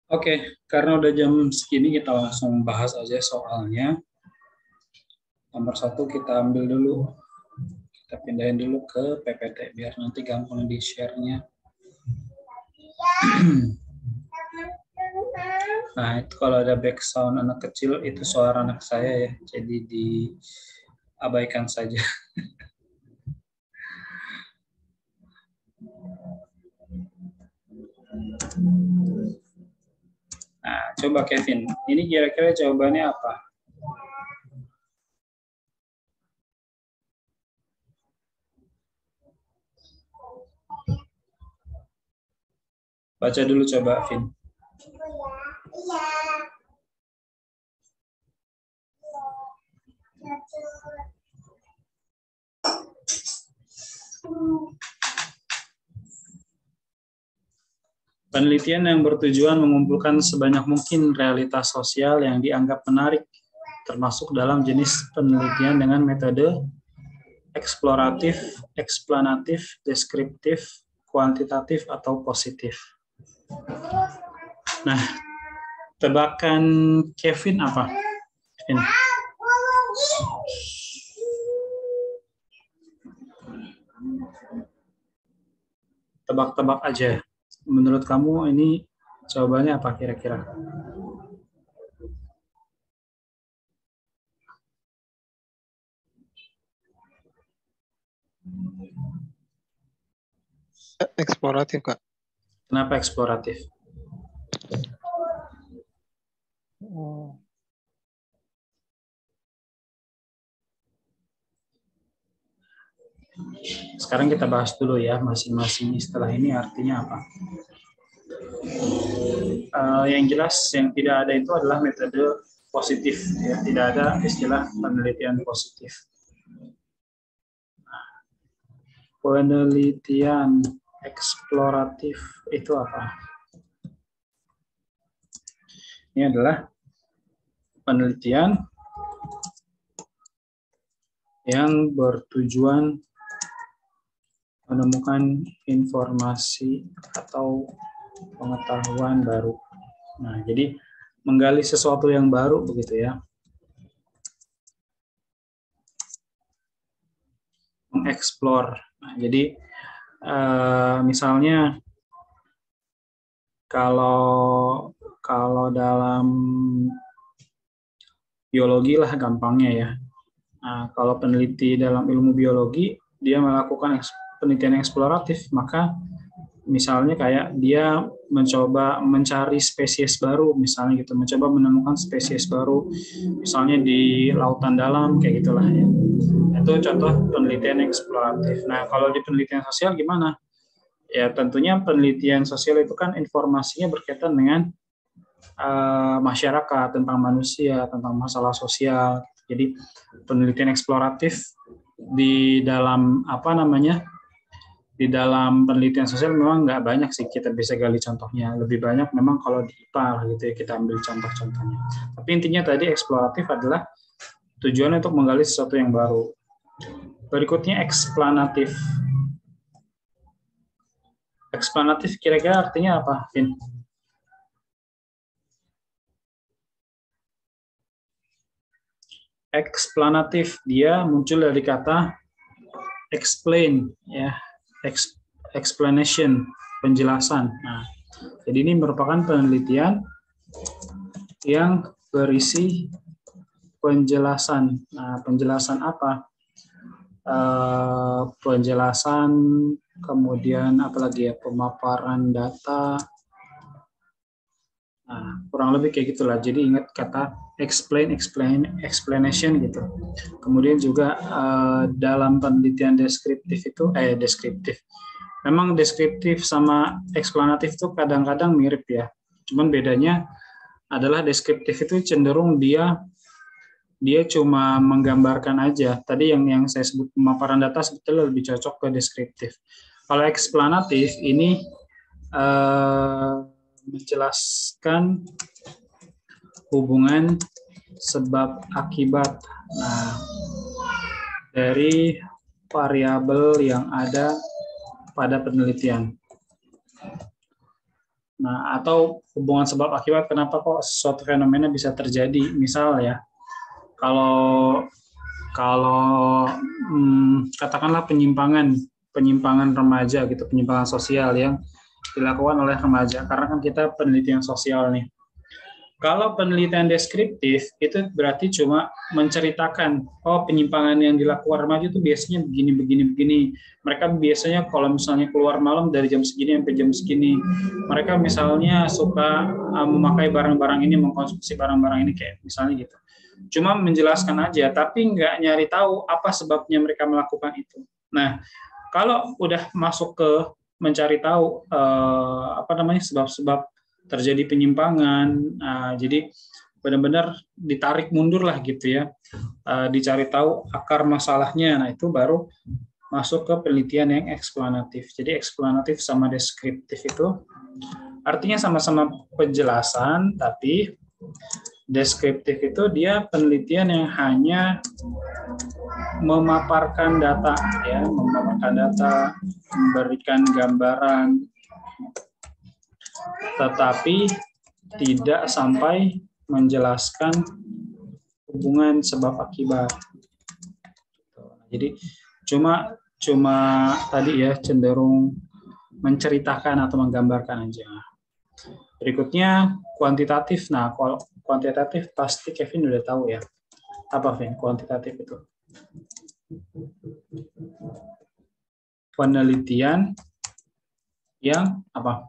Oke, karena udah jam segini kita langsung bahas aja soalnya. Nomor 1 kita ambil dulu, kita pindahin dulu ke PPT biar nanti gampang di share-nya. Nah, itu kalau ada background anak kecil itu suara anak saya ya, jadi diabaikan saja. Nah, coba Kevin, ini kira-kira jawabannya apa? Baca dulu coba, Vin. Penelitian yang bertujuan mengumpulkan sebanyak mungkin realitas sosial yang dianggap menarik, termasuk dalam jenis penelitian dengan metode eksploratif, eksplanatif, deskriptif, kuantitatif, atau positif. Nah, tebakan Kevin apa? Kevin. Tebak-tebak aja. Menurut kamu ini jawabannya apa kira-kira? Eksploratif, Kak. Kenapa eksploratif? Sekarang kita bahas dulu ya, masing-masing istilah ini artinya apa. Yang jelas yang tidak ada itu adalah metode positif, ya. Tidak ada istilah penelitian positif. Penelitian eksploratif itu apa? Ini adalah penelitian yang bertujuan menemukan informasi atau pengetahuan baru. Nah, jadi menggali sesuatu yang baru begitu ya. Mengeksplor. Nah, jadi misalnya kalau dalam biologi lah gampangnya ya. Nah, kalau peneliti dalam ilmu biologi dia melakukan penelitian eksploratif, maka misalnya kayak dia mencoba mencari spesies baru, misalnya gitu, mencoba menemukan spesies baru, misalnya di lautan dalam kayak gitulah ya. Itu contoh penelitian eksploratif. Nah, kalau di penelitian sosial gimana? Ya tentunya penelitian sosial itu kan informasinya berkaitan dengan masyarakat, tentang manusia, tentang masalah sosial. Jadi penelitian eksploratif di dalam di dalam penelitian sosial memang nggak banyak sih kita bisa gali contohnya. Lebih banyak memang kalau di IPA gitu ya kita ambil contoh-contohnya. Tapi intinya tadi eksploratif adalah tujuan untuk menggali sesuatu yang baru. Berikutnya eksplanatif. Eksplanatif kira-kira artinya apa, Vin? Eksplanatif dia muncul dari kata explain ya, explanation, penjelasan. Nah, jadi ini merupakan penelitian yang berisi penjelasan. Nah, penjelasan apa? Penjelasan, kemudian apalagi ya, pemaparan data. Nah, kurang lebih kayak gitulah. Jadi ingat kata explain, explanation gitu. Kemudian juga dalam penelitian deskriptif itu deskriptif. Memang deskriptif sama eksplanatif itu kadang-kadang mirip ya. Cuman bedanya adalah deskriptif itu cenderung dia cuma menggambarkan aja. Tadi yang saya sebut pemaparan data sebetulnya lebih cocok ke deskriptif. Kalau eksplanatif ini menjelaskan hubungan sebab akibat dari variabel yang ada pada penelitian. Nah, atau hubungan sebab akibat kenapa kok suatu fenomena bisa terjadi. Misal ya, kalau kalau katakanlah penyimpangan remaja gitu, penyimpangan sosial yang dilakukan oleh remaja. Karena kan kita penelitian sosial nih. Kalau penelitian deskriptif itu berarti cuma menceritakan, oh penyimpangan yang dilakukan remaja itu biasanya begini. Mereka biasanya kalau misalnya keluar malam dari jam segini sampai jam segini. Mereka misalnya suka memakai barang-barang ini, mengkonsumsi barang-barang ini kayak misalnya gitu. Cuma menjelaskan aja, tapi nggak nyari tahu apa sebabnya mereka melakukan itu. Nah, kalau udah masuk ke mencari tahu sebab-sebab terjadi penyimpangan, jadi benar-benar ditarik mundur lah gitu ya, dicari tahu akar masalahnya. Nah itu baru masuk ke penelitian yang eksplanatif. Jadi eksplanatif sama deskriptif itu artinya sama-sama penjelasan, tapi deskriptif itu dia penelitian yang hanya memaparkan data, ya, memberikan gambaran, tetapi tidak sampai menjelaskan hubungan sebab akibat. Jadi cuma tadi ya cenderung menceritakan atau menggambarkan aja. Berikutnya kuantitatif. Nah, kalau kuantitatif pasti Kevin udah tahu ya. Apa, Vin? Kuantitatif itu penelitian yang apa?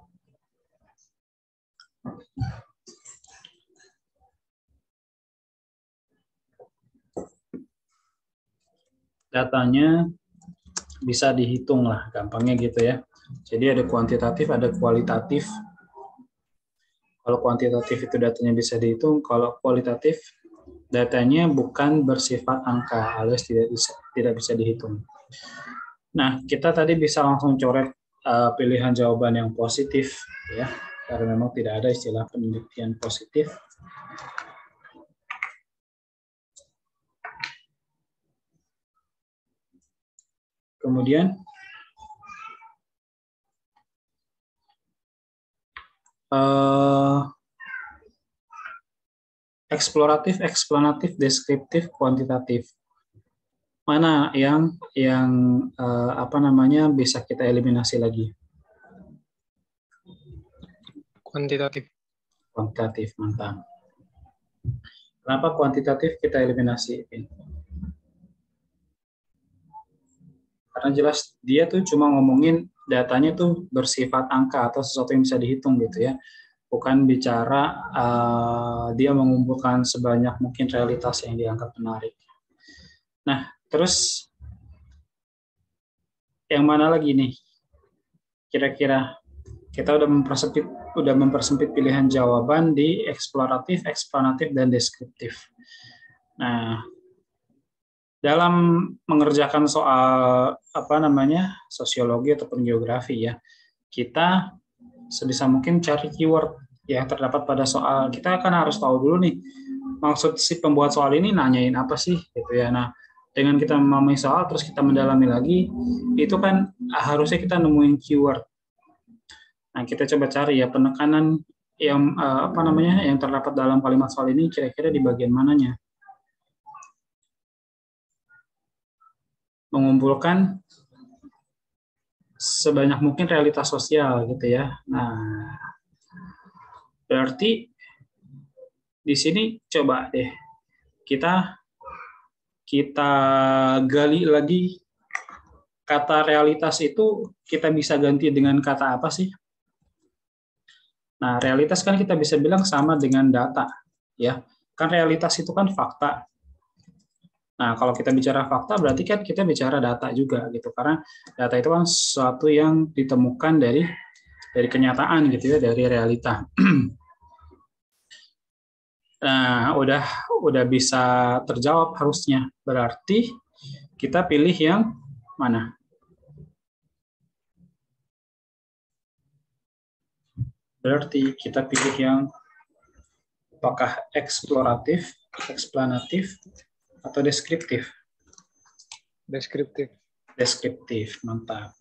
Datanya bisa dihitung lah, gampangnya gitu ya. Jadi ada kuantitatif, ada kualitatif. Kalau kuantitatif itu datanya bisa dihitung, kalau kualitatif datanya bukan bersifat angka, alias tidak bisa dihitung. Nah, kita tadi bisa langsung coret pilihan jawaban yang positif ya, karena memang tidak ada istilah penelitian positif. Kemudian eksploratif, eksplanatif, deskriptif, kuantitatif. Mana yang bisa kita eliminasi lagi? Kuantitatif. Kuantitatif, mantap. Kenapa kuantitatif kita eliminasi? Karena jelas dia tuh cuma ngomongin datanya tuh bersifat angka atau sesuatu yang bisa dihitung gitu ya. Bukan bicara dia mengumpulkan sebanyak mungkin realitas yang dianggap menarik. Nah, terus yang mana lagi nih? Kira-kira kita udah mempersempit pilihan jawaban di eksploratif, eksplanatif, dan deskriptif. Nah, dalam mengerjakan soal sosiologi ataupun geografi ya, kita sebisa mungkin cari keyword yang terdapat pada soal. Kita kan harus tahu dulu nih maksud si pembuat soal ini nanyain apa sih gitu ya. Nah, dengan kita memahami soal terus kita mendalami lagi, itu kan harusnya kita nemuin keyword. Nah, kita coba cari ya penekanan yang yang terdapat dalam kalimat soal ini kira-kira di bagian mananya. Mengumpulkan sebanyak mungkin realitas sosial gitu ya. Nah, berarti di sini coba deh kita gali lagi, kata realitas itu kita bisa ganti dengan kata apa sih? Nah, realitas kan kita bisa bilang sama dengan data ya. Kan realitas itu kan fakta. Nah, kalau kita bicara fakta berarti kan kita bicara data juga gitu, karena data itu kan sesuatu yang ditemukan dari kenyataan gitu ya, dari realita. Nah, udah bisa terjawab harusnya. Berarti kita pilih yang mana? Berarti kita pilih yang apakah eksploratif, eksplanatif, atau deskriptif? Deskriptif. Deskriptif, mantap.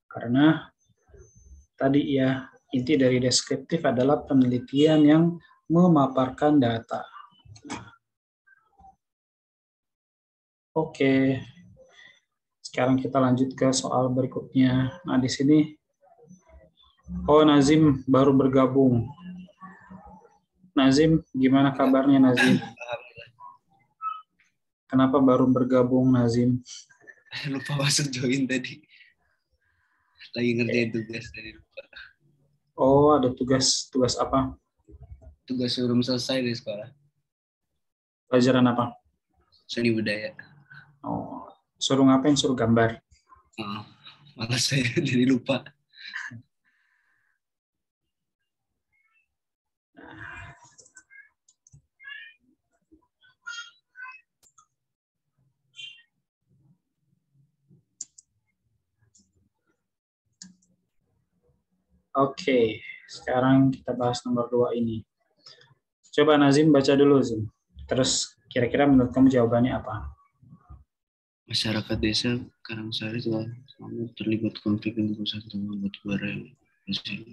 Karena tadi ya Inti dari deskriptif adalah penelitian yang memaparkan data. Oke. Sekarang kita lanjut ke soal berikutnya. Nah, di sini, Nazim baru bergabung. Nazim, gimana kabarnya Nazim? Kenapa baru bergabung Nazim? Lupa masuk join tadi. Lagi ngerjain tugas tadi lupa. Oh, ada tugas apa? Tugas belum selesai di sekolah. Pelajaran apa? Seni budaya. Oh, suruh ngapain? Suruh gambar. Oh, malas saya jadi lupa. Oke, sekarang kita bahas nomor 2 ini. Coba Nazim baca dulu, Zim. Terus kira-kira menurut kamu jawabannya apa? Masyarakat desa Karangsari telah selalu terlibat konflik dengan perusahaan tambang batubara yang bersih.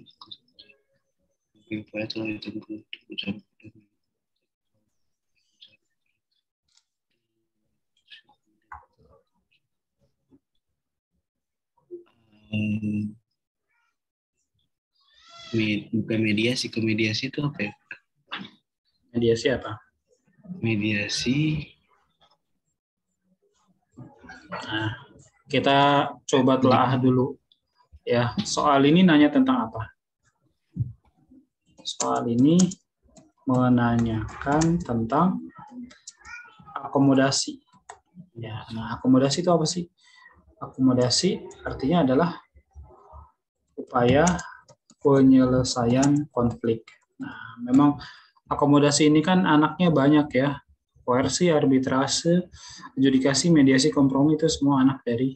Upaya telah ditempuh untuk mencari bukan mediasi, ke mediasi itu apa ya? Mediasi apa? Mediasi. Nah, kita coba telah dulu. Ya, soal ini nanya tentang apa? Soal ini menanyakan tentang akomodasi. Ya, nah akomodasi itu apa sih? Akomodasi artinya adalah upaya penyelesaian konflik. Nah, memang akomodasi ini kan anaknya banyak ya. Koersi, arbitrase, adjudikasi, mediasi, kompromi itu semua anak dari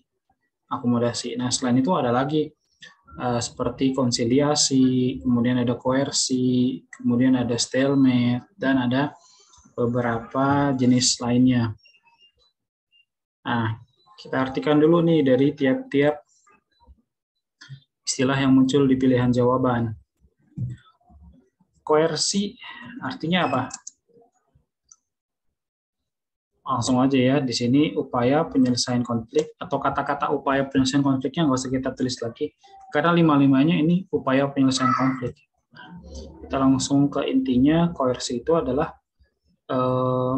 akomodasi. Nah, selain itu ada lagi seperti konsiliasi, kemudian ada koersi, kemudian ada stalemate, dan ada beberapa jenis lainnya. Nah, kita artikan dulu nih dari tiap-tiap istilah yang muncul di pilihan jawaban. Koersi artinya apa? Langsung aja ya, di sini upaya penyelesaian konflik atau kata-kata upaya penyelesaian konfliknya nggak usah kita tulis lagi, karena lima-limanya ini upaya penyelesaian konflik. Kita langsung ke intinya. Koersi itu adalah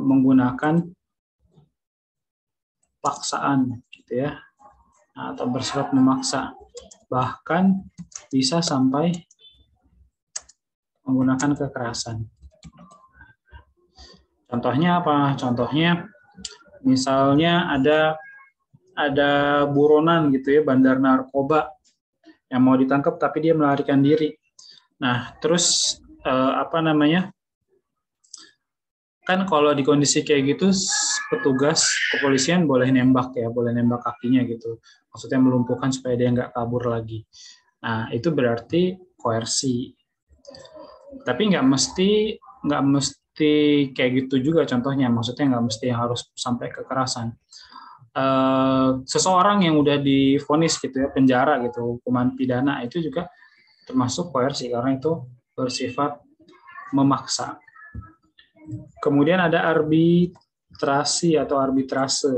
menggunakan paksaan, gitu ya, atau bersifat memaksa, bahkan bisa sampai menggunakan kekerasan. Contohnya apa? Contohnya misalnya ada buronan gitu ya, bandar narkoba yang mau ditangkap tapi dia melarikan diri. Nah, terus kan kalau di kondisi kayak gitu petugas kepolisian boleh nembak ya, boleh nembak kakinya gitu. Maksudnya melumpuhkan supaya dia nggak kabur lagi. Nah, itu berarti koersi. Tapi nggak mesti kayak gitu juga contohnya. Maksudnya nggak mesti harus sampai kekerasan. Seseorang yang udah divonis gitu ya, penjara gitu, hukuman pidana, itu juga termasuk koersi karena itu bersifat memaksa. Kemudian ada arbitrasi atau arbitrase.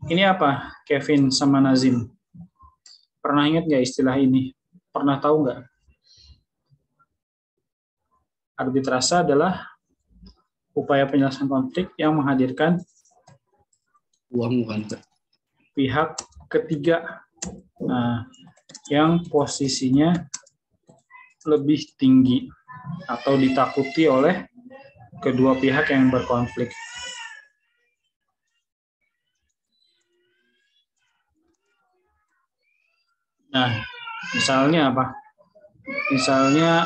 Ini apa, Kevin sama Nazim? Pernah ingat nggak istilah ini? Pernah tahu nggak? Arbitrase adalah upaya penyelesaian konflik yang menghadirkan uang bukan pihak ketiga, nah, yang posisinya lebih tinggi atau ditakuti oleh kedua pihak yang berkonflik. Nah, misalnya apa? Misalnya,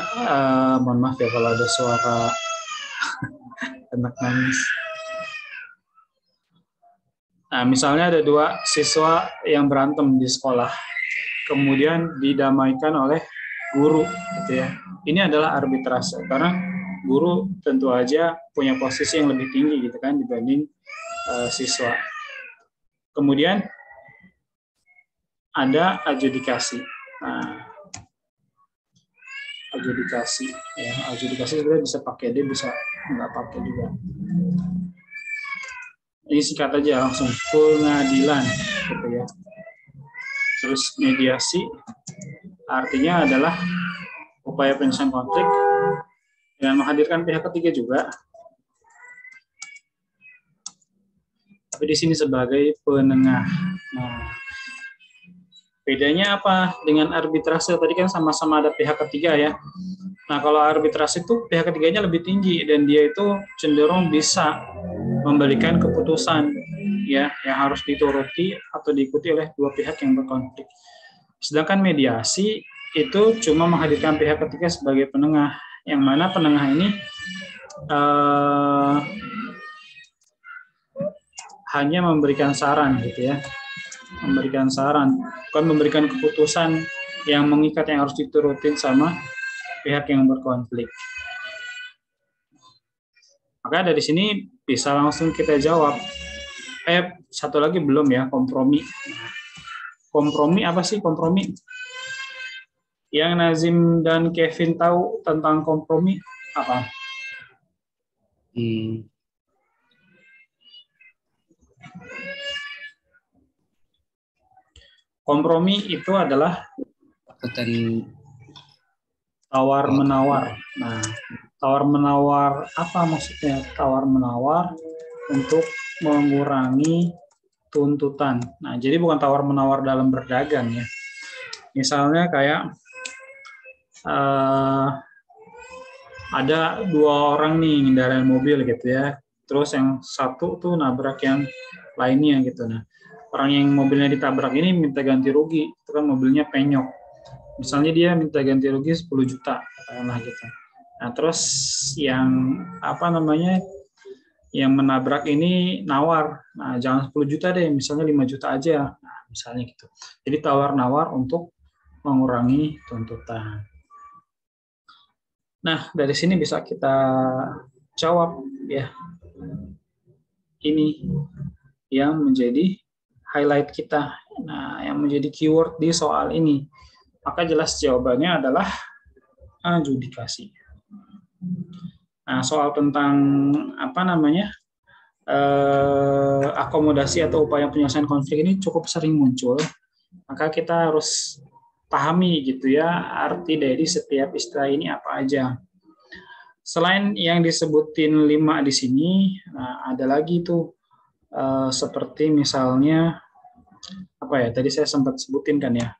mohon maaf ya kalau ada suara anak nangis. Nah, misalnya ada dua siswa yang berantem di sekolah, kemudian didamaikan oleh guru, gitu ya. Ini adalah arbitrase karena guru tentu aja punya posisi yang lebih tinggi, gitu kan, dibanding siswa. Kemudian ada adjudikasi. Nah, adjudikasi. Ya, adjudikasi sebenarnya bisa pakai D, bisa nggak pakai juga. Ini singkat aja langsung pengadilan, gitu ya. Terus mediasi artinya adalah upaya penyelesaian konflik dengan menghadirkan pihak ketiga juga. Tapi di sini sebagai penengah. Nah, bedanya apa dengan arbitrase? Tadi kan sama-sama ada pihak ketiga ya. Nah, kalau arbitrase itu pihak ketiganya lebih tinggi dan dia itu cenderung bisa memberikan keputusan ya yang harus dituruti atau diikuti oleh dua pihak yang berkonflik. Sedangkan mediasi itu cuma menghadirkan pihak ketiga sebagai penengah, yang mana penengah ini hanya memberikan saran gitu ya, memberikan saran, bukan memberikan keputusan yang mengikat yang harus diturutin sama pihak yang berkonflik. Maka dari sini bisa langsung kita jawab. Satu lagi belum ya, kompromi. Kompromi apa sih kompromi? Yang Nazim dan Kevin tahu tentang kompromi apa? Kompromi itu adalah tawar-menawar. Nah, tawar-menawar apa maksudnya? Tawar-menawar untuk mengurangi tuntutan. Nah, jadi bukan tawar-menawar dalam berdagang ya. Misalnya kayak ada dua orang nih ngendarain mobil gitu ya. Terus yang satu tuh nabrak yang lainnya gitu. Nah, orang yang mobilnya ditabrak ini minta ganti rugi, itu kan mobilnya penyok. Misalnya dia minta ganti rugi 10 juta, katakanlah gitu. Nah, terus yang yang menabrak ini nawar, nah jangan 10 juta deh, misalnya 5 juta aja, nah, misalnya gitu. Jadi tawar-nawar untuk mengurangi tuntutan. Nah, dari sini bisa kita jawab ya. Ini yang menjadi highlight kita. Nah, yang menjadi keyword di soal ini. Maka jelas jawabannya adalah adjudikasi. Nah, soal tentang akomodasi atau upaya penyelesaian konflik ini cukup sering muncul. Maka kita harus pahami gitu ya arti dari setiap istilah ini apa aja. Selain yang disebutin 5 di sini, ada lagi tuh seperti misalnya apa ya? Tadi saya sempat sebutin kan ya.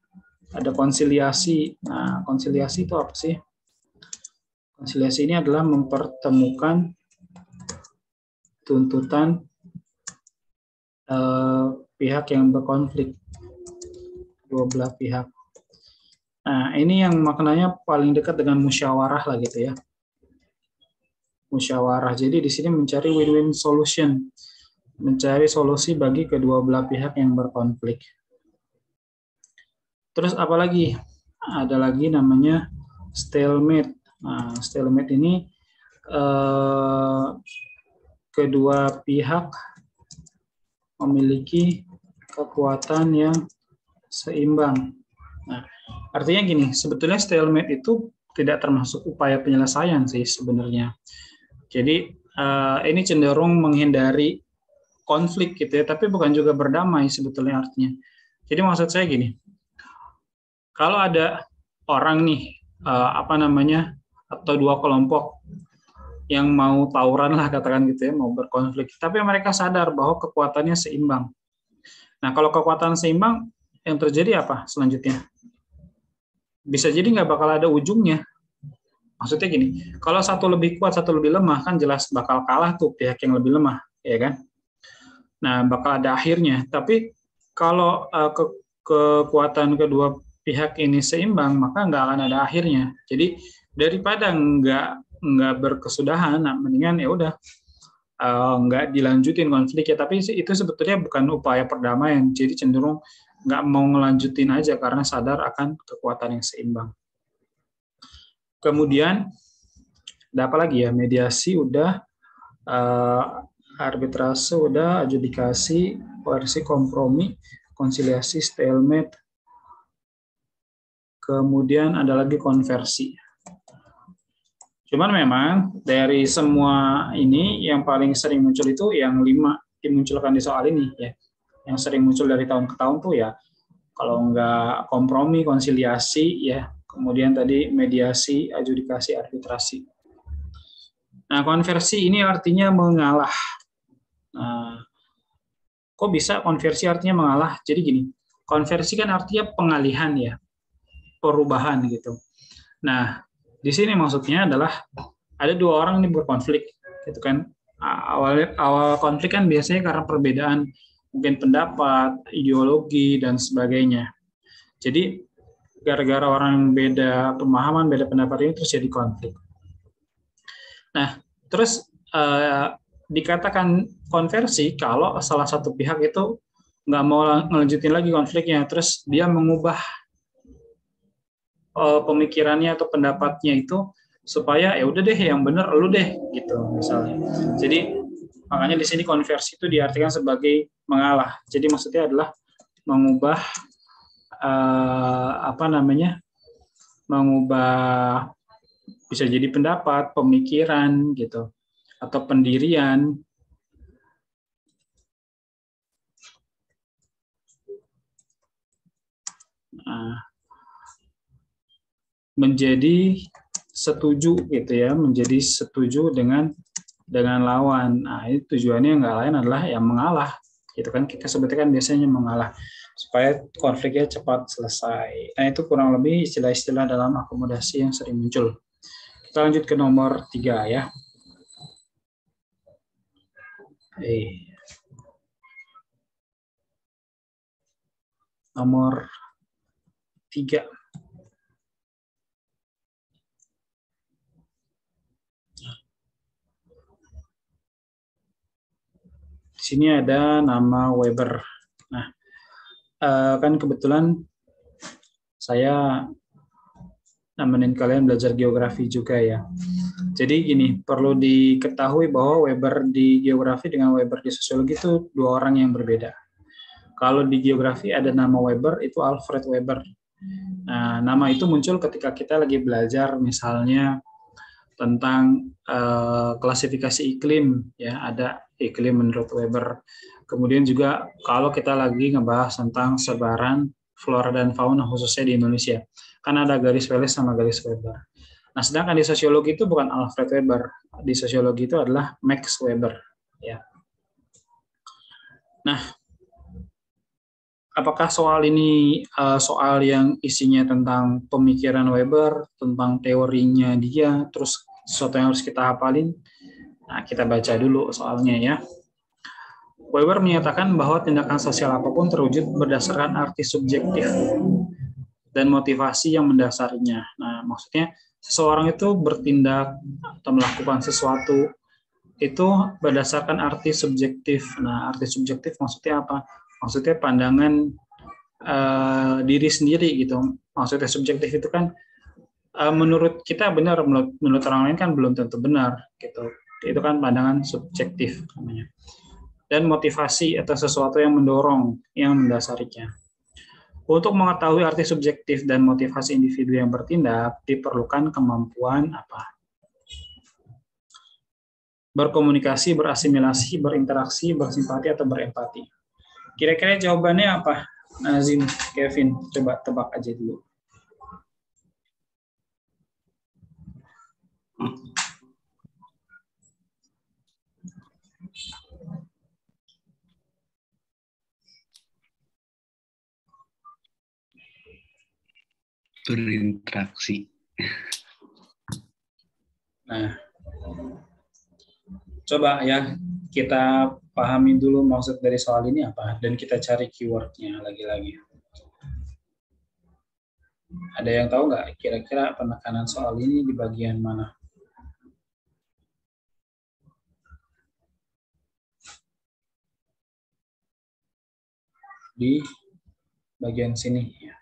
Ada konsiliasi. Nah, konsiliasi itu apa sih? Konsiliasi ini adalah mempertemukan tuntutan pihak yang berkonflik, dua belah pihak. Nah, ini yang maknanya paling dekat dengan musyawarah lah gitu ya. Musyawarah. Jadi di sini mencari win-win solution, mencari solusi bagi kedua belah pihak yang berkonflik. Terus apa lagi? Ada lagi namanya stalemate. Nah, stalemate ini kedua pihak memiliki kekuatan yang seimbang. Nah, artinya gini, sebetulnya stalemate itu tidak termasuk upaya penyelesaian sih sebenarnya. Jadi ini cenderung menghindari konflik gitu ya, tapi bukan juga berdamai sebetulnya artinya. Jadi maksud saya gini, kalau ada orang nih atau dua kelompok yang mau tawuran lah katakan gitu ya, mau berkonflik, tapi mereka sadar bahwa kekuatannya seimbang. Nah, kalau kekuatan seimbang, yang terjadi apa selanjutnya? Bisa jadi nggak bakal ada ujungnya. Maksudnya gini, kalau satu lebih kuat, satu lebih lemah, kan jelas bakal kalah tuh pihak yang lebih lemah, ya kan? Nah, bakal ada akhirnya. Tapi kalau kekuatan kedua pihak ini seimbang, maka nggak akan ada akhirnya. Jadi daripada nggak berkesudahan, nah mendingan ya udah nggak dilanjutin konfliknya. Tapi itu sebetulnya bukan upaya perdamaian. Jadi cenderung nggak mau ngelanjutin aja karena sadar akan kekuatan yang seimbang. Kemudian ada apa lagi ya? Mediasi udah, arbitrase udah, adjudikasi, koersi, kompromi, konsiliasi, stalemate. Kemudian ada lagi konversi. Cuman memang dari semua ini yang paling sering muncul itu yang 5 dimunculkan di soal ini ya. Yang sering muncul dari tahun ke tahun tuh ya kalau nggak kompromi, konsiliasi ya, kemudian tadi mediasi, adjudikasi, arbitrasi. Nah, konversi ini artinya mengalah. Nah, kok bisa konversi artinya mengalah? Jadi gini, konversi kan artinya pengalihan ya, perubahan gitu. Nah, di sini maksudnya adalah ada 2 orang ini berkonflik, gitu kan. Awal konflik kan biasanya karena perbedaan mungkin pendapat, ideologi dan sebagainya. Jadi gara-gara orang beda pemahaman, beda pendapat ini terus jadi konflik. Nah, terus dikatakan konversi kalau salah satu pihak itu nggak mau ngelanjutin lagi konfliknya, terus dia mengubah pemikirannya atau pendapatnya itu supaya ya udah deh yang bener lu deh gitu misalnya. Jadi makanya di sini konversi itu diartikan sebagai mengalah. Jadi maksudnya adalah mengubah mengubah bisa jadi pendapat, pemikiran gitu atau pendirian. Menjadi setuju gitu ya, menjadi setuju dengan lawan. Nah, ini tujuannya nggak lain adalah yang mengalah, gitu kan? Kita sebutnya kan biasanya mengalah supaya konfliknya cepat selesai. Nah, itu kurang lebih istilah-istilah dalam akomodasi yang sering muncul. Kita lanjut ke nomor 3 ya. Nomor 3. Di sini ada nama Weber. Nah, kan kebetulan saya nemenin kalian belajar geografi juga ya. Jadi gini, perlu diketahui bahwa Weber di geografi dengan Weber di sosiologi itu 2 orang yang berbeda. Kalau di geografi ada nama Weber, itu Alfred Weber. Nah, nama itu muncul ketika kita lagi belajar misalnya tentang klasifikasi iklim, ya ada iklim menurut Weber. Kemudian juga kalau kita lagi ngebahas tentang sebaran flora dan fauna khususnya di Indonesia, kan ada garis Wallace sama garis Weber. Nah, sedangkan di sosiologi itu bukan Alfred Weber, di sosiologi itu adalah Max Weber. Ya. Nah, apakah soal ini soal yang isinya tentang pemikiran Weber, tentang teorinya dia, terus sesuatu yang harus kita hafalin? Nah, kita baca dulu soalnya ya. Weber menyatakan bahwa tindakan sosial apapun terwujud berdasarkan arti subjektif dan motivasi yang mendasarinya. Nah, maksudnya seseorang itu bertindak atau melakukan sesuatu itu berdasarkan arti subjektif. Nah, arti subjektif maksudnya apa? Maksudnya pandangan diri sendiri gitu. Maksudnya subjektif itu kan menurut kita benar, menurut orang lain kan belum tentu benar gitu. Itu kan pandangan subjektif namanya. Dan motivasi atau sesuatu yang mendorong, yang mendasarinya. Untuk mengetahui arti subjektif dan motivasi individu yang bertindak, diperlukan kemampuan apa? Berkomunikasi, berasimilasi, berinteraksi, bersimpati, atau berempati. Kira-kira jawabannya apa? Nazim, Kevin, coba tebak aja dulu. Berinteraksi. Nah, coba ya kita pahami dulu maksud dari soal ini apa, dan kita cari keywordnya lagi-lagi. Ada yang tahu nggak kira-kira penekanan soal ini di bagian mana? Di bagian sini ya.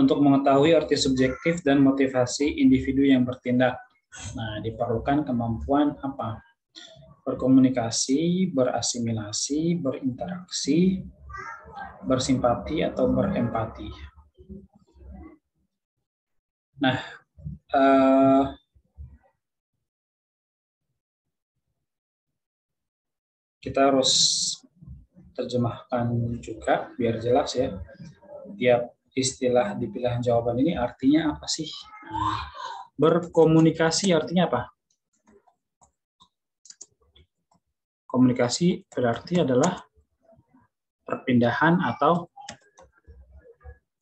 Untuk mengetahui arti subjektif dan motivasi individu yang bertindak. Nah, diperlukan kemampuan apa? Berkomunikasi, berasimilasi, berinteraksi, bersimpati, atau berempati. Nah, kita harus terjemahkan juga biar jelas ya. Tiap istilah di pilihan jawaban ini artinya apa sih? Berkomunikasi artinya apa? Komunikasi berarti adalah perpindahan atau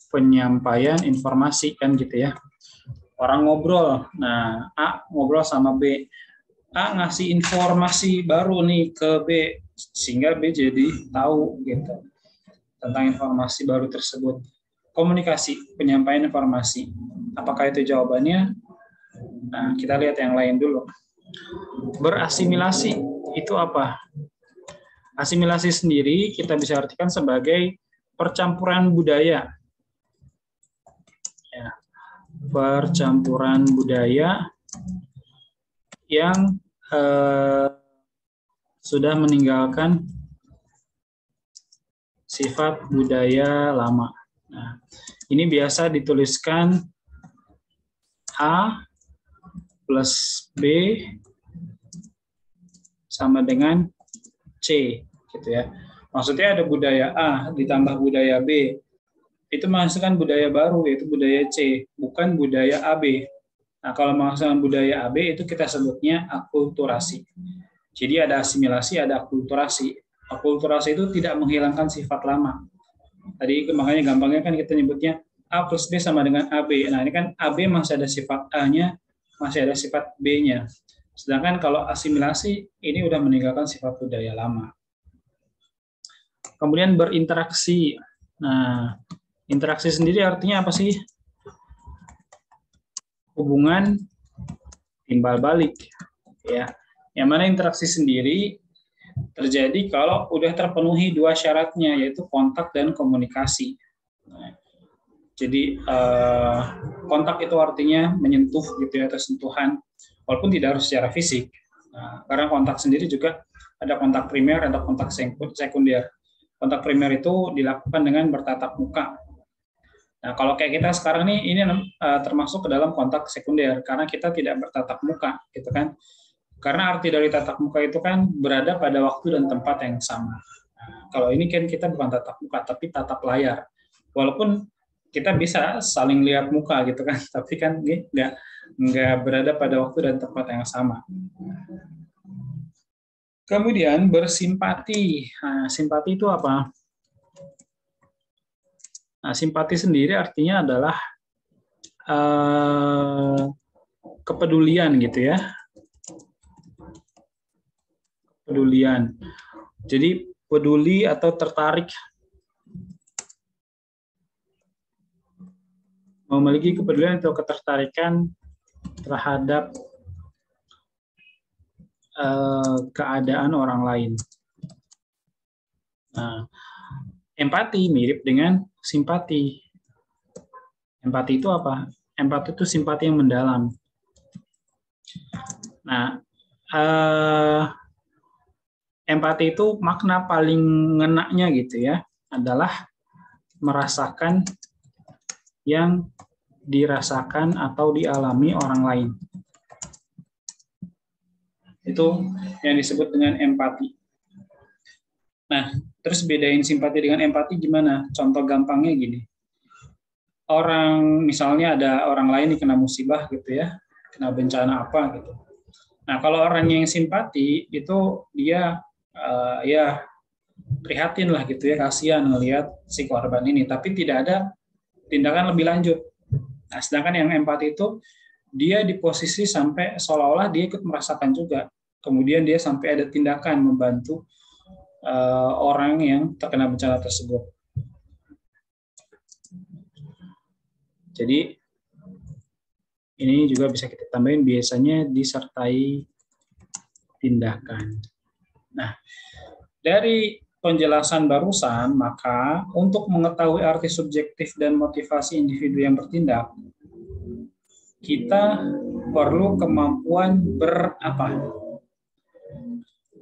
penyampaian informasi kan gitu ya. Orang ngobrol, nah A ngobrol sama B, A ngasih informasi baru nih ke B sehingga B jadi tahu gitu tentang informasi baru tersebut. Komunikasi, penyampaian informasi. Apakah itu jawabannya? Nah, kita lihat yang lain dulu. Berasimilasi itu apa? Asimilasi sendiri kita bisa artikan sebagai percampuran budaya. Ya, percampuran budaya yang sudah meninggalkan sifat budaya lama. Nah, ini biasa dituliskan A plus B sama dengan C, gitu ya. Maksudnya ada budaya A ditambah budaya B. Itu masukkan budaya baru, yaitu budaya C, bukan budaya AB. Nah, kalau masukkan budaya AB itu kita sebutnya akulturasi. Jadi ada asimilasi, ada akulturasi. Akulturasi itu tidak menghilangkan sifat lama. Tadi makanya gampangnya kan kita nyebutnya A plus B sama dengan AB. Nah, ini kan AB masih ada sifat A-nya, masih ada sifat B-nya. Sedangkan kalau asimilasi, ini udah meninggalkan sifat budaya lama. Kemudian berinteraksi. Nah, interaksi sendiri artinya apa sih? Hubungan timbal balik. Ya. Yang mana interaksi sendiri terjadi kalau udah terpenuhi dua syaratnya, yaitu kontak dan komunikasi. Nah, jadi kontak itu artinya menyentuh gitu ya, atau sentuhan, walaupun tidak harus secara fisik. Nah, karena kontak sendiri juga ada kontak primer, ada kontak sekunder. Kontak primer itu dilakukan dengan bertatap muka. Nah, kalau kayak kita sekarang nih, ini termasuk ke dalam kontak sekunder, karena kita tidak bertatap muka, gitu kan. Karena arti dari tatap muka itu kan berada pada waktu dan tempat yang sama. Nah, kalau ini kan kita bukan tatap muka, tapi tatap layar. Walaupun kita bisa saling lihat muka gitu kan, tapi kan ini nggak berada pada waktu dan tempat yang sama. Kemudian bersimpati. Nah, simpati itu apa? Nah, simpati sendiri artinya adalah kepedulian gitu ya. Kepedulian. Jadi peduli atau tertarik, memiliki kepedulian atau ketertarikan terhadap keadaan orang lain. Nah, empati mirip dengan simpati. Empati itu apa? Empati itu simpati yang mendalam. Nah, empati itu makna paling ngenaknya gitu ya, adalah merasakan yang dirasakan atau dialami orang lain. Itu yang disebut dengan empati. Nah, terus bedain simpati dengan empati gimana? Contoh gampangnya gini. Orang, misalnya ada orang lain yang kena musibah gitu ya, kena bencana apa gitu. Nah, kalau orang yang simpati itu dia ya prihatin lah gitu ya, kasihan melihat si korban ini, tapi tidak ada tindakan lebih lanjut. Nah, sedangkan yang empati itu dia di posisi sampai seolah-olah dia ikut merasakan juga. Kemudian dia sampai ada tindakan membantu orang yang terkena bencana tersebut. Jadi ini juga bisa kita tambahin, biasanya disertai tindakan. Nah, dari penjelasan barusan, maka untuk mengetahui arti subjektif dan motivasi individu yang bertindak, kita perlu kemampuan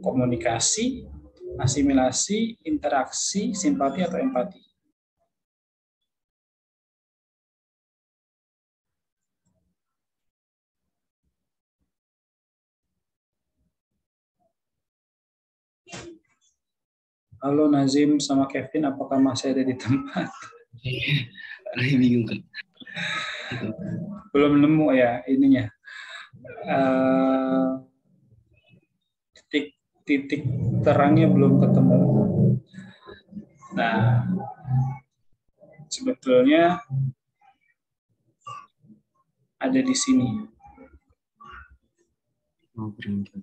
komunikasi, asimilasi, interaksi, simpati atau empati. Halo Nazim sama Kevin, apakah masih ada di tempat? Lagi bingung kan. Itu. Belum nemu ya ininya. Titik terangnya belum ketemu. Nah, sebetulnya ada di sini. Mau berangkat.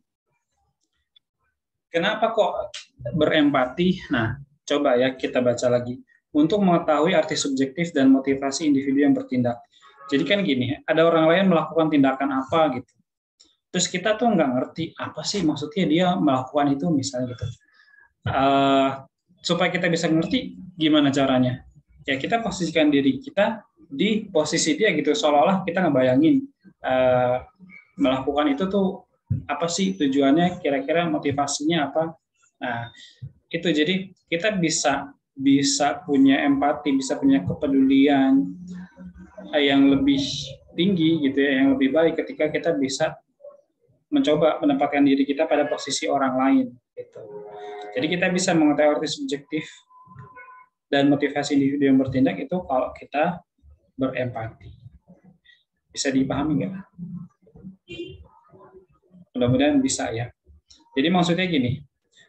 Kenapa kok berempati? Nah, coba ya kita baca lagi. Untuk mengetahui arti subjektif dan motivasi individu yang bertindak. Jadi kan gini, ada orang lain melakukan tindakan apa gitu. Terus kita tuh nggak ngerti apa sih maksudnya dia melakukan itu misalnya gitu. Supaya kita bisa ngerti gimana caranya. Ya kita posisikan diri kita di posisi dia gitu, seolah-olah kita ngebayangin melakukan itu tuh apa sih tujuannya, kira-kira motivasinya apa. Nah, itu jadi kita bisa punya empati, bisa punya kepedulian yang lebih tinggi gitu ya, yang lebih baik ketika kita bisa mencoba menempatkan diri kita pada posisi orang lain gitu. Jadi kita bisa mengetahui arti subjektif dan motivasi individu yang bertindak itu kalau kita berempati. Bisa dipahami nggak? Mudah-mudahan bisa ya. Jadi maksudnya gini,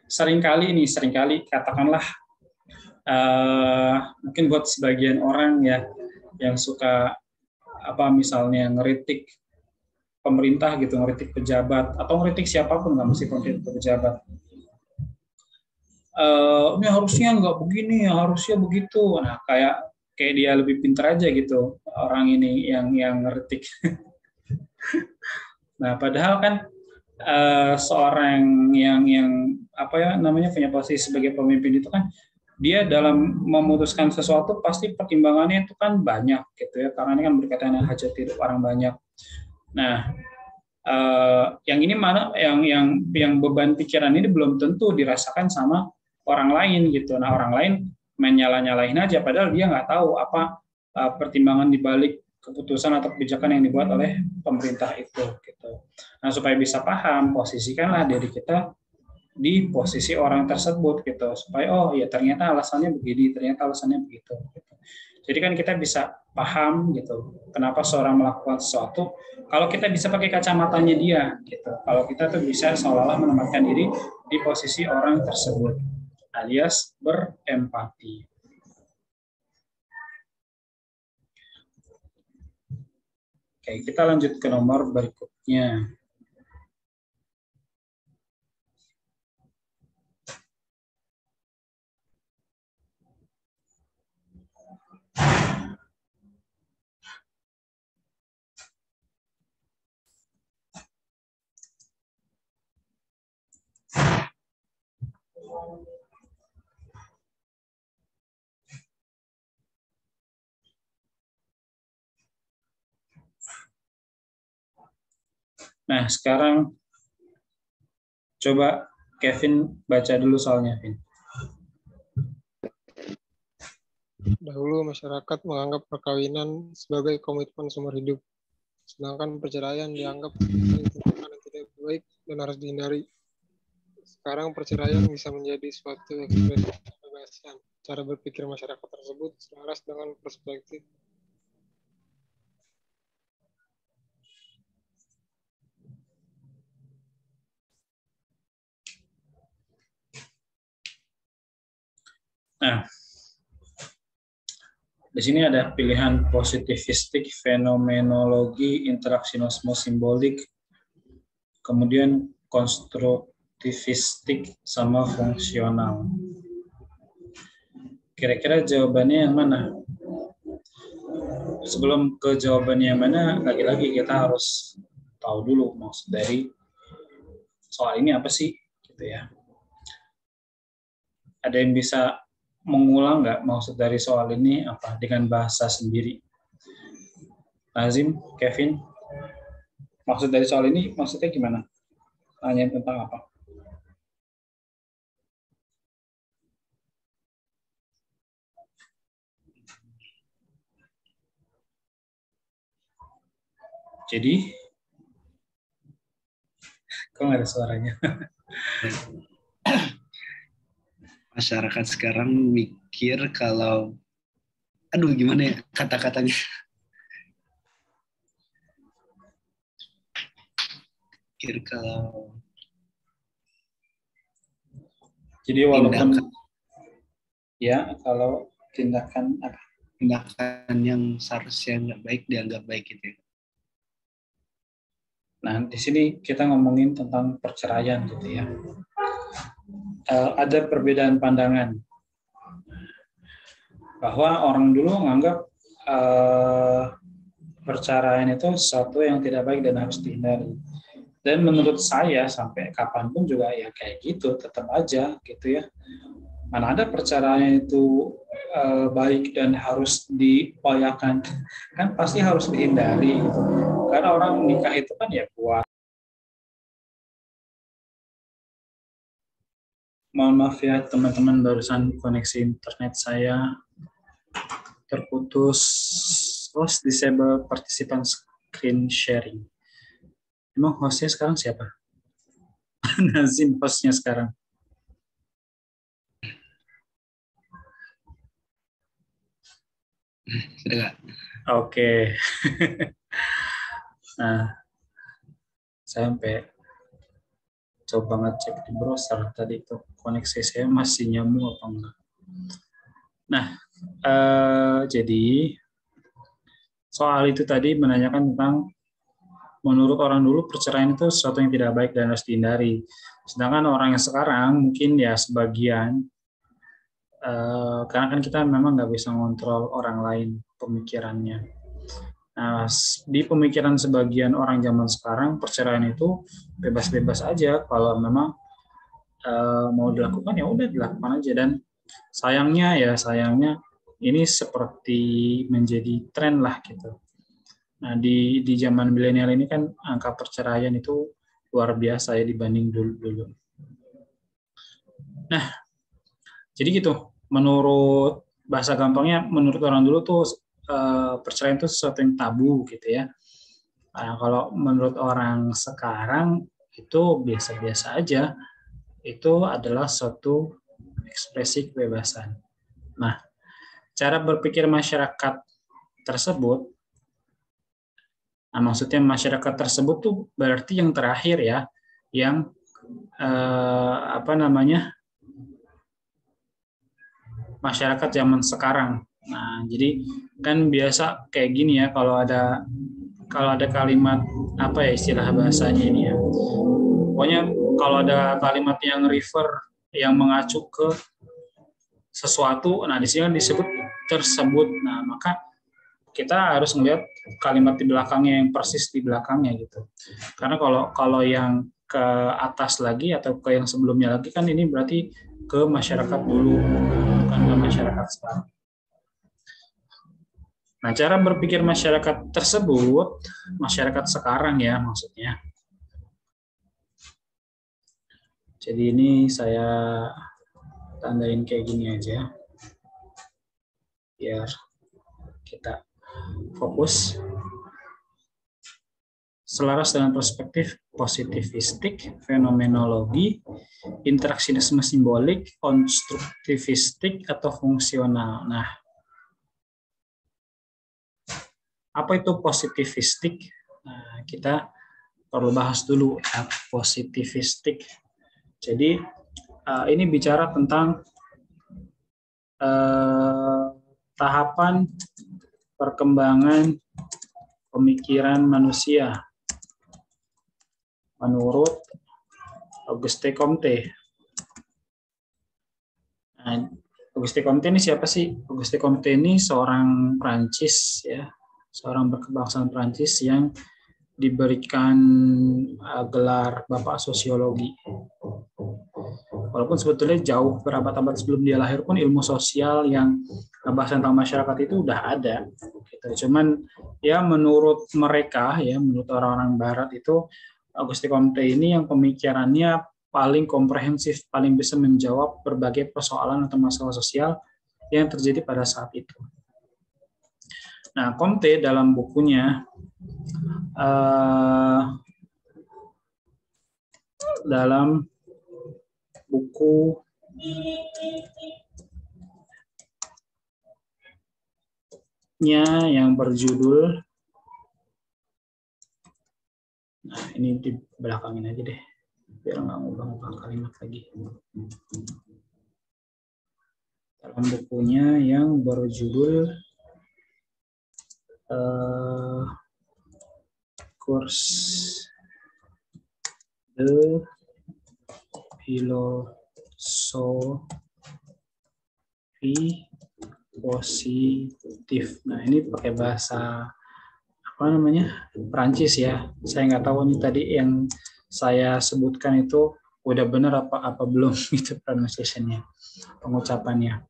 seringkali katakanlah mungkin buat sebagian orang ya yang suka apa misalnya ngeritik pemerintah gitu, ngeritik pejabat atau ngeritik siapapun, nggak mesti pejabat. Ini harusnya nggak begini, harusnya begitu. Nah, kayak dia lebih pintar aja gitu orang ini yang ngeritik. Nah, padahal kan seorang yang apa ya namanya punya posisi sebagai pemimpin itu kan dia dalam memutuskan sesuatu pasti pertimbangannya itu kan banyak gitu ya, karena ini kan berkaitan dengan hajat hidup orang banyak. Nah, yang ini mana yang beban pikiran ini belum tentu dirasakan sama orang lain gitu. Nah, orang lain menyala-nyalain aja padahal dia nggak tahu apa pertimbangan di balik keputusan atau kebijakan yang dibuat oleh pemerintah itu gitu. Nah, supaya bisa paham, posisikanlah diri kita di posisi orang tersebut gitu, supaya oh ya ternyata alasannya begini, ternyata alasannya begitu gitu. Jadi kan kita bisa paham gitu kenapa seorang melakukan sesuatu kalau kita bisa pakai kacamatanya dia gitu. Kalau kita tuh bisa seolah-olah menempatkan diri di posisi orang tersebut alias berempati. Oke, kita lanjut ke nomor berikutnya. Nah, sekarang coba Kevin baca dulu soalnya, Vin. Dahulu masyarakat menganggap perkawinan sebagai komitmen seumur hidup, sedangkan perceraian dianggap sebagai tindakan yang tidak baik dan harus dihindari. Sekarang perceraian bisa menjadi suatu ekspresi kebebasan. Cara berpikir masyarakat tersebut selaras dengan perspektif Nah, di sini ada pilihan positivistik, fenomenologi, interaksionisme simbolik, kemudian konstruktivistik, sama fungsional. Kira-kira jawabannya yang mana? Sebelum ke jawabannya yang mana, lagi-lagi kita harus tahu dulu maksud dari soal ini apa sih, gitu ya. Ada yang bisa mengulang nggak maksud dari soal ini apa dengan bahasa sendiri? Nazim, Kevin, maksud dari soal ini maksudnya gimana? Tanya tentang apa? Jadi, kok nggak ada suaranya? masyarakat sekarang mikir kalau, aduh gimana ya kata-katanya, mikir kalau Jadi walaupun tindakan ya kalau tindakan apa? tindakan yang seharusnya nggak baik dianggap baik gitu ya. Nah, di sini kita ngomongin tentang perceraian gitu ya. Ada perbedaan pandangan bahwa orang dulu menganggap perceraian itu sesuatu yang tidak baik dan harus dihindari. Dan menurut saya sampai kapanpun juga ya kayak gitu, tetap aja gitu ya. Mana ada perceraian itu baik dan harus diupayakan, kan pasti harus dihindari gitu. Karena orang nikah itu kan ya buat, mohon maaf ya teman-teman, barusan koneksi internet saya terputus. Host disable participant screen sharing. Emang hostnya sekarang siapa? Nazim hostnya sekarang. Sudah nggak? Oke. Nah, saya sampai coba ngecek di browser tadi itu koneksi saya masih nyambung apa enggak. Nah, jadi soal itu tadi menanyakan tentang menurut orang dulu perceraian itu sesuatu yang tidak baik dan harus dihindari. Sedangkan orang yang sekarang mungkin ya sebagian, karena kan kita memang nggak bisa ngontrol orang lain pemikirannya. Nah, di pemikiran sebagian orang zaman sekarang perceraian itu bebas-bebas aja, kalau memang mau dilakukan ya udah dilakukan aja. Dan sayangnya ini seperti menjadi tren lah gitu. Nah, di zaman milenial ini kan angka perceraian itu luar biasa ya dibanding dulu. Nah, jadi gitu. Menurut bahasa gampangnya, menurut orang dulu tuh perceraian itu sesuatu yang tabu gitu ya. Nah, kalau menurut orang sekarang itu biasa-biasa aja. Itu adalah suatu ekspresi kebebasan. Nah, cara berpikir masyarakat tersebut, nah maksudnya masyarakat tersebut tuh berarti yang terakhir ya, yang masyarakat zaman sekarang. Nah, jadi kan biasa kayak gini ya, kalau ada kalimat apa ya istilah bahasanya ini ya. Pokoknya kalau ada kalimat yang refer, yang mengacu ke sesuatu, nah di sini kan disebut tersebut. Nah, maka kita harus melihat kalimat di belakangnya, yang persis di belakangnya gitu. Karena kalau yang ke atas lagi atau ke yang sebelumnya lagi kan ini berarti ke masyarakat dulu, bukan ke masyarakat sekarang. Nah, cara berpikir masyarakat tersebut, masyarakat sekarang ya maksudnya. Jadi ini saya tandain kayak gini aja, biar kita fokus. Selaras dengan perspektif positivistik, fenomenologi, interaksionisme simbolik, konstruktivistik, atau fungsional. Nah, apa itu positivistik? Nah, kita perlu bahas dulu ya, positivistik. Jadi, ini bicara tentang tahapan perkembangan pemikiran manusia menurut Auguste Comte. Nah, Auguste Comte ini siapa sih? Auguste Comte ini seorang Prancis ya, seorang berkebangsaan Prancis yang diberikan gelar Bapak Sosiologi. Walaupun sebetulnya jauh berabad-abad sebelum dia lahir pun ilmu sosial yang bahas tentang masyarakat itu udah ada. Gitu. Cuman ya menurut mereka ya, menurut orang-orang Barat itu Auguste Comte ini yang pemikirannya paling komprehensif, paling bisa menjawab berbagai persoalan atau masalah sosial yang terjadi pada saat itu. Nah, Comte dalam bukunya dalam buku yang berjudul, nah ini di belakangin aja deh, biar nggak ngubah kalimat lagi. Dalam bukunya yang berjudul Course de Filosofi Positif. Nah ini pakai bahasa apa namanya, Prancis ya. Saya nggak tahu nih tadi yang saya sebutkan itu udah benar apa belum itu pronunciation-nya, pengucapannya.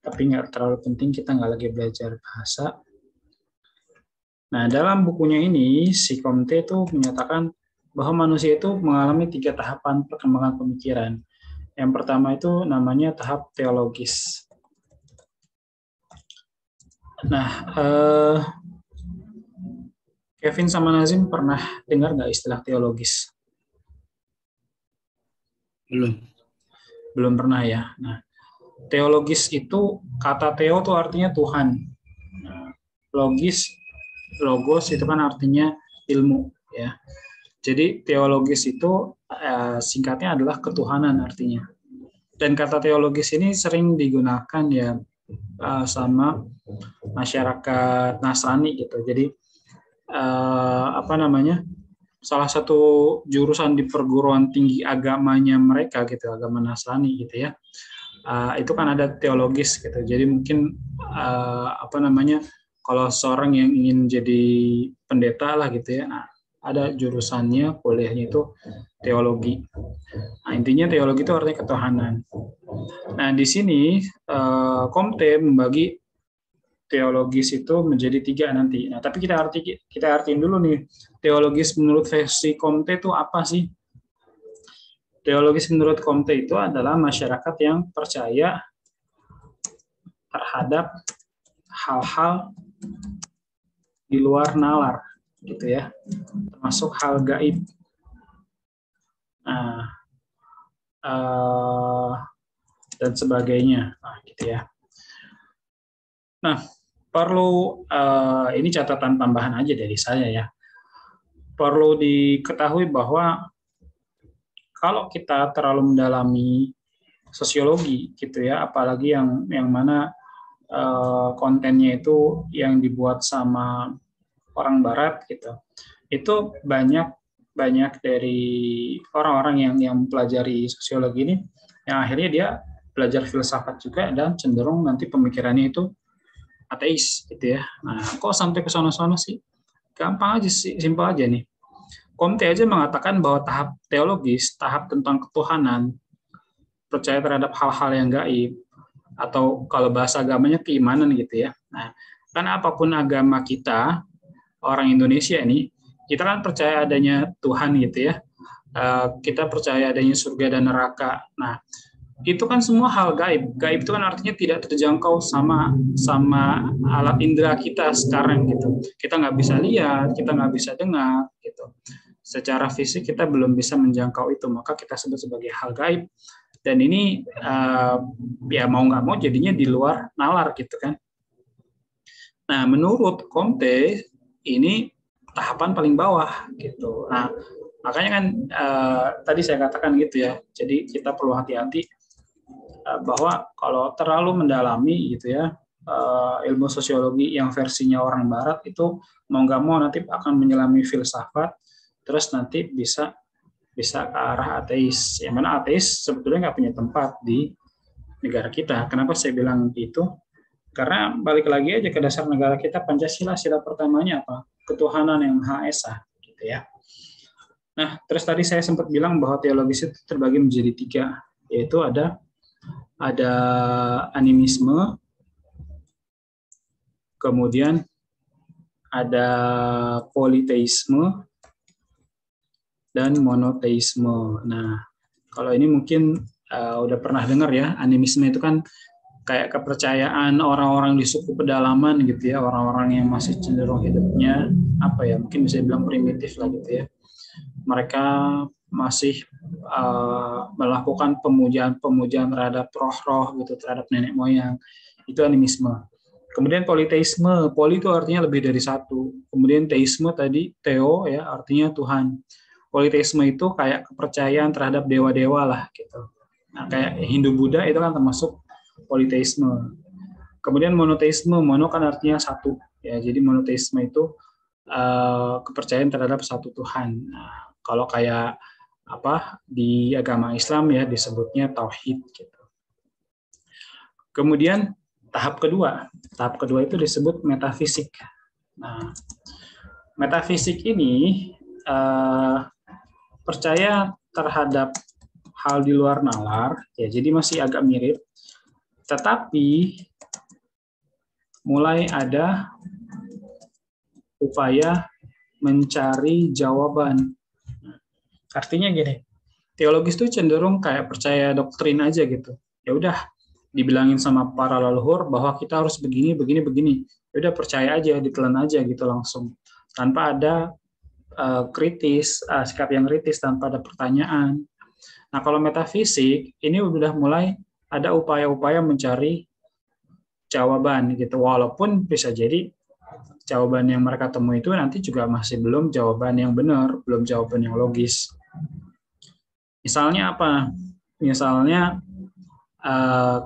Tapi nggak terlalu penting, kita nggak lagi belajar bahasa. Nah, dalam bukunya ini, si Comte itu menyatakan bahwa manusia itu mengalami 3 tahapan perkembangan pemikiran. Yang pertama itu namanya tahap teologis. Nah, Kevin sama Nazim pernah dengar nggak istilah teologis? Belum pernah ya. Nah, teologis itu, kata teo itu artinya Tuhan. Nah, logos itu kan artinya ilmu ya. Jadi teologis itu singkatnya adalah ketuhanan artinya. Dan kata teologis ini sering digunakan ya sama masyarakat Nasrani gitu. Jadi salah satu jurusan di perguruan tinggi agamanya mereka gitu, agama Nasrani gitu ya. Itu kan ada teologis gitu. Jadi mungkin kalau seorang yang ingin jadi pendeta lah gitu ya, ada jurusannya, kuliahnya itu teologi. Nah, intinya teologi itu artinya ketuhanan. Nah, di sini Comte membagi teologis itu menjadi 3 nanti. Nah, tapi kita artiin dulu nih, teologis menurut versi Comte itu apa sih? Teologis menurut Comte itu adalah masyarakat yang percaya terhadap hal-hal di luar nalar, gitu ya, termasuk hal gaib. Nah, dan sebagainya, gitu ya. Nah, perlu ini catatan tambahan aja dari saya ya. Perlu diketahui bahwa kalau kita terlalu mendalami sosiologi, gitu ya, apalagi yang mana kontennya itu yang dibuat sama orang Barat gitu, itu banyak dari orang-orang yang mempelajari sosiologi ini yang akhirnya dia belajar filsafat juga dan cenderung nanti pemikirannya itu ateis gitu ya. Nah, kok sampai ke sana-sana sih? Gampang aja sih, simpel aja nih. Comte aja mengatakan bahwa tahap teologis, tahap tentang ketuhanan, percaya terhadap hal-hal yang gaib, atau kalau bahasa agamanya keimanan gitu ya. Nah, kan apapun agama kita, orang Indonesia ini, kita kan percaya adanya Tuhan gitu ya. Kita percaya adanya surga dan neraka. Nah, itu kan semua hal gaib. Gaib itu kan artinya tidak terjangkau sama alat indera kita sekarang gitu. Kita nggak bisa lihat, kita nggak bisa dengar gitu. Secara fisik kita belum bisa menjangkau itu, maka kita sebut sebagai hal gaib. Dan ini ya mau nggak mau jadinya di luar nalar gitu kan. Nah, menurut Comte ini tahapan paling bawah gitu. Nah, makanya kan tadi saya katakan gitu ya. Jadi kita perlu hati-hati bahwa kalau terlalu mendalami gitu ya ilmu sosiologi yang versinya orang Barat itu mau nggak mau nanti akan menyelami filsafat, terus nanti bisa ke arah ateis. Yang mana ateis sebetulnya nggak punya tempat di negara kita. Kenapa saya bilang gitu? Karena balik lagi aja ke dasar negara kita, Pancasila, sila pertamanya apa? Ketuhanan yang Maha Esa, gitu ya. Nah, terus tadi saya sempat bilang bahwa teologis itu terbagi menjadi 3, yaitu ada animisme, kemudian ada politeisme, dan monoteisme. Nah, kalau ini mungkin udah pernah dengar ya, animisme itu kan kayak kepercayaan orang-orang di suku pedalaman gitu ya, orang-orang yang masih cenderung hidupnya mungkin bisa dibilang primitif lah gitu ya. Mereka masih melakukan pemujaan terhadap roh-roh gitu, terhadap nenek moyang. Itu animisme. Kemudian politeisme, poli itu artinya lebih dari satu. Kemudian teisme tadi, theo ya artinya Tuhan. Politeisme itu kayak kepercayaan terhadap dewa-dewa lah gitu. Nah, kayak Hindu Buddha itu kan termasuk politeisme. Kemudian monoteisme, mono kan artinya satu ya. Jadi monoteisme itu kepercayaan terhadap satu Tuhan. Nah, kalau kayak di agama Islam ya disebutnya tauhid gitu. Kemudian tahap kedua itu disebut metafisik. Nah, metafisik ini percaya terhadap hal di luar nalar, ya jadi masih agak mirip, tetapi mulai ada upaya mencari jawaban. Artinya gini, teologis itu cenderung kayak percaya doktrin aja gitu. Ya udah, dibilangin sama para leluhur bahwa kita harus begini. Ya udah percaya aja, ditelan aja gitu langsung, tanpa ada sikap yang kritis, tanpa ada pertanyaan. Nah, kalau metafisik ini udah mulai ada upaya-upaya mencari jawaban gitu, walaupun bisa jadi jawaban yang mereka temui itu nanti juga masih belum jawaban yang benar, belum jawaban yang logis. Misalnya apa? Misalnya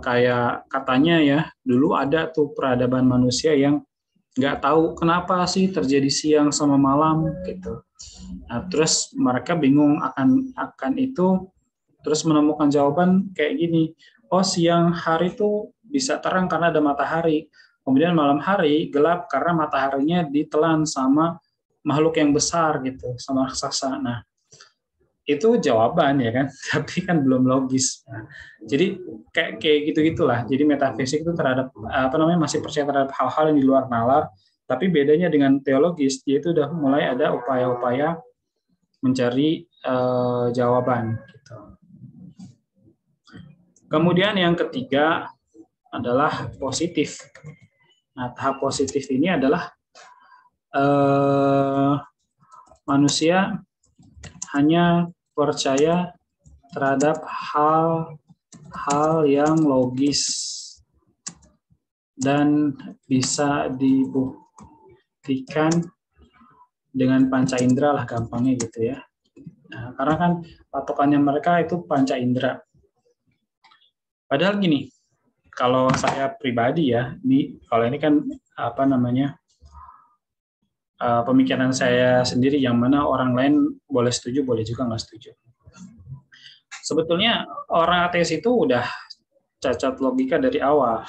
kayak katanya ya, dulu ada tuh peradaban manusia yang nggak tahu kenapa sih terjadi siang sama malam gitu. Nah, terus mereka bingung akan itu, terus menemukan jawaban kayak gini. Oh, siang hari itu bisa terang karena ada matahari. Kemudian malam hari gelap karena mataharinya ditelan sama makhluk yang besar gitu, sama raksasa. Nah, itu jawaban ya kan, tapi kan belum logis. Nah, jadi kayak gitu-gitulah. Jadi metafisik itu terhadap masih percaya terhadap hal-hal yang di luar nalar, tapi bedanya dengan teologis, dia itu udah mulai ada upaya-upaya mencari jawaban gitu. Kemudian yang ketiga adalah positif. Nah, tahap positif ini adalah manusia hanya percaya terhadap hal yang logis dan bisa dibuktikan dengan panca indera lah gampangnya gitu ya. Nah, karena kan patokannya mereka itu panca indera. Padahal gini, kalau saya pribadi ya, kalau ini kan pemikiran saya sendiri, yang mana orang lain boleh setuju, boleh juga nggak setuju. Sebetulnya orang ateis itu udah cacat logika dari awal.